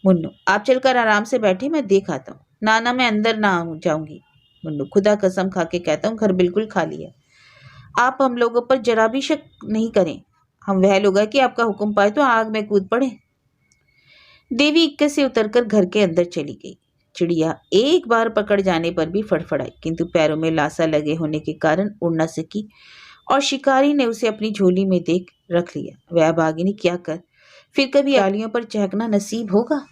मुन्नू, आप चलकर आराम से बैठे, मैं देख आता हूँ। ना मैं अंदर ना जाऊंगी। मुन्नू, खुदा कसम खा के कहता हूँ घर बिल्कुल खाली है। आप हम लोगों पर जरा भी शक नहीं करें। हम वह लोग हैं कि आपका हुक्म पाए तो आग में कूद पड़े। देवी इक्के से उतरकर घर के अंदर चली गई। चिड़िया एक बार पकड़ जाने पर भी फड़फड़ाई, किंतु पैरों में लासा लगे होने के कारण उड़ न सकी और शिकारी ने उसे अपनी झोली में देख रख लिया। वह भागिनी क्या कर, फिर कभी डालियों पर चहकना नसीब होगा।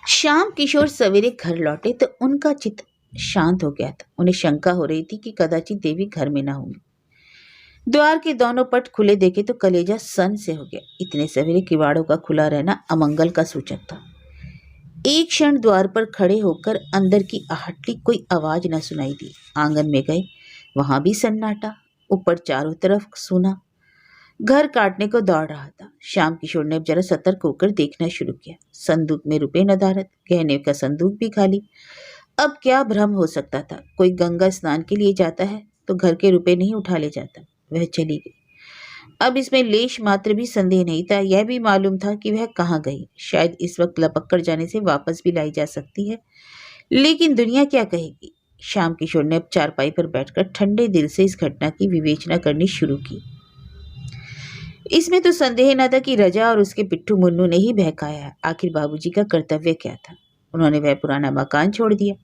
श्याम किशोर सवेरे घर लौटे तो उनका चित्त शांत हो गया था। उन्हें शंका हो रही थी कि कदाचित देवी घर में ना होंगी। द्वार के दोनों पट खुले देखे तो कलेजा सन से हो गया। इतने सवेरे किवाड़ों का खुला रहना अमंगल का सूचक था। एक क्षण द्वार पर खड़े होकर अंदर की आहटली कोई आवाज न सुनाई दी। आंगन में गए, वहां भी सन्नाटा, ऊपर चारों तरफ सुना। घर काटने को दौड़ रहा था। श्याम किशोर ने अब जरा सतर्क होकर देखना शुरू किया। संदूक में रुपए नदारत, गहने का संदूक भी खाली। अब क्या भ्रम हो सकता था, कोई गंगा स्नान के लिए जाता है तो घर के रुपए नहीं उठा ले जाता। वह चली गई। अब इसमें लेश मात्र भी संदेह नहीं था। यह भी मालूम था कि वह कहाँ गई। शायद इस वक्त लपक कर जाने से वापस भी लाई जा सकती है, लेकिन दुनिया क्या कहेगी। श्याम किशोर ने अब चारपाई पर बैठकर ठंडे दिल से इस घटना की विवेचना करनी शुरू की। इसमें तो संदेह न था कि रजा और उसके पिट्ठू मुन्नू ने ही बहकाया है। आखिर बाबूजी का कर्तव्य क्या था। उन्होंने वह पुराना मकान छोड़ दिया,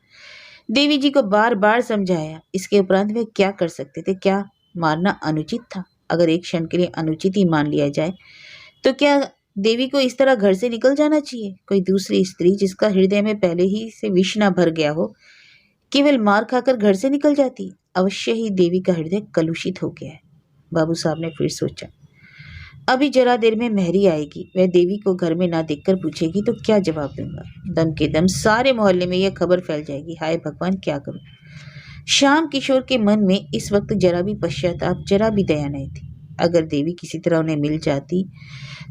देवी जी को बार बार समझाया। इसके उपरांत वे क्या कर सकते थे। क्या मारना अनुचित था? अगर एक क्षण के लिए अनुचित ही मान लिया जाए तो क्या देवी को इस तरह घर से निकल जाना चाहिए? कोई दूसरी स्त्री जिसका हृदय में पहले ही से विष न भर गया हो, केवल मार खाकर घर से निकल जाती? अवश्य ही देवी का हृदय कलुषित हो गया है। बाबू साहब ने फिर सोचा, अभी जरा देर में मेहरी आएगी, वह देवी को घर में ना देखकर पूछेगी तो क्या जवाब दूंगा। दम के दम सारे मोहल्ले में यह खबर फैल जाएगी। हाय भगवान, क्या करूं। श्याम किशोर के मन में इस वक्त जरा भी पश्चाताप, जरा भी दया नहीं थी। अगर देवी किसी तरह उन्हें मिल जाती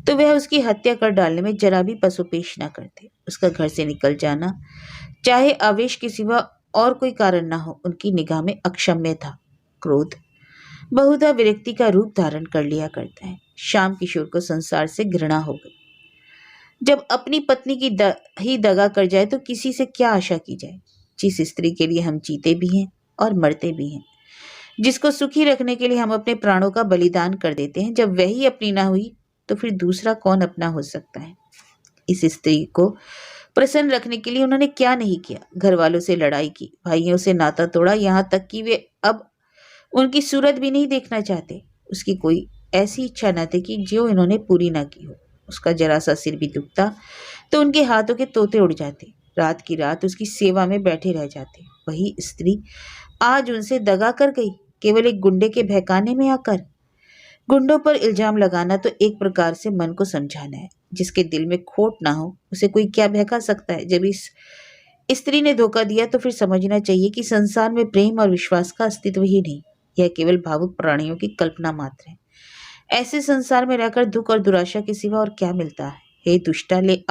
तो वह उसकी हत्या कर डालने में जरा भी पसोपेश न करते। उसका घर से निकल जाना, चाहे आवेश के सिवा और कोई कारण ना हो, उनकी निगाह में अक्षम्य था। क्रोध बहुधा विरक्ति का रूप धारण कर लिया करता है। श्याम किशोर को संसार से घृणा हो गई। जब अपनी पत्नी की ही दगा कर जाए तो किसी से क्या आशा की जाए। जिस स्त्री के लिए हम जीते भी हैं और मरते भी हैं, जिसको सुखी रखने के लिए हम अपने प्राणों का बलिदान कर देते हैं, जब वही अपनी ना हुई तो फिर दूसरा कौन अपना हो सकता है। इस स्त्री को प्रसन्न रखने के लिए उन्होंने क्या नहीं किया। घर वालों से लड़ाई की, भाइयों से नाता तोड़ा, यहाँ तक कि वे अब उनकी सूरत भी नहीं देखना चाहते। उसकी कोई ऐसी इच्छा न थी कि जो इन्होंने पूरी ना की हो। उसका जरा सा सिर भी दुखता तो उनके हाथों के तोते उड़ जाते, रात की रात उसकी सेवा में बैठे रह जाते। वही स्त्री आज उनसे दगा कर गई, केवल एक गुंडे के बहकाने में आकर। गुंडों पर इल्जाम लगाना तो एक प्रकार से मन को समझाना है। जिसके दिल में खोट ना हो उसे कोई क्या बहका सकता है। जब इस स्त्री ने धोखा दिया तो फिर समझना चाहिए कि संसार में प्रेम और विश्वास का अस्तित्व ही नहीं, यह केवल भावुक प्राणियों की कल्पना मात्र है। ऐसे संसार में रहकर दुख और दुराशा के सिवा और क्या मिलता है। हे दुष्टा, ले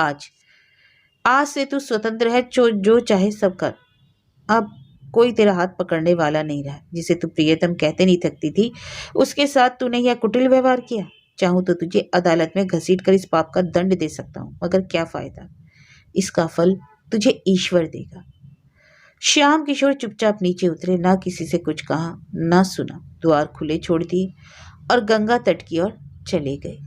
आज से तू स्वतंत्र है, जो चाहे सब कर। अब कोई तेरा हाथ पकड़ने वाला नहीं रहा। जिसे तू प्रियतम कहते नहीं थकती थी, उसके साथ तूने यह कुटिल व्यवहार किया। चाहूं तो तुझे अदालत में घसीट कर इस पाप का दंड दे सकता हूं, मगर क्या फायदा। इसका फल तुझे ईश्वर देगा। श्याम किशोर चुपचाप नीचे उतरे, ना किसी से कुछ कहा, ना सुना। द्वार खुले छोड़ दिए और गंगा तट की ओर चले गए।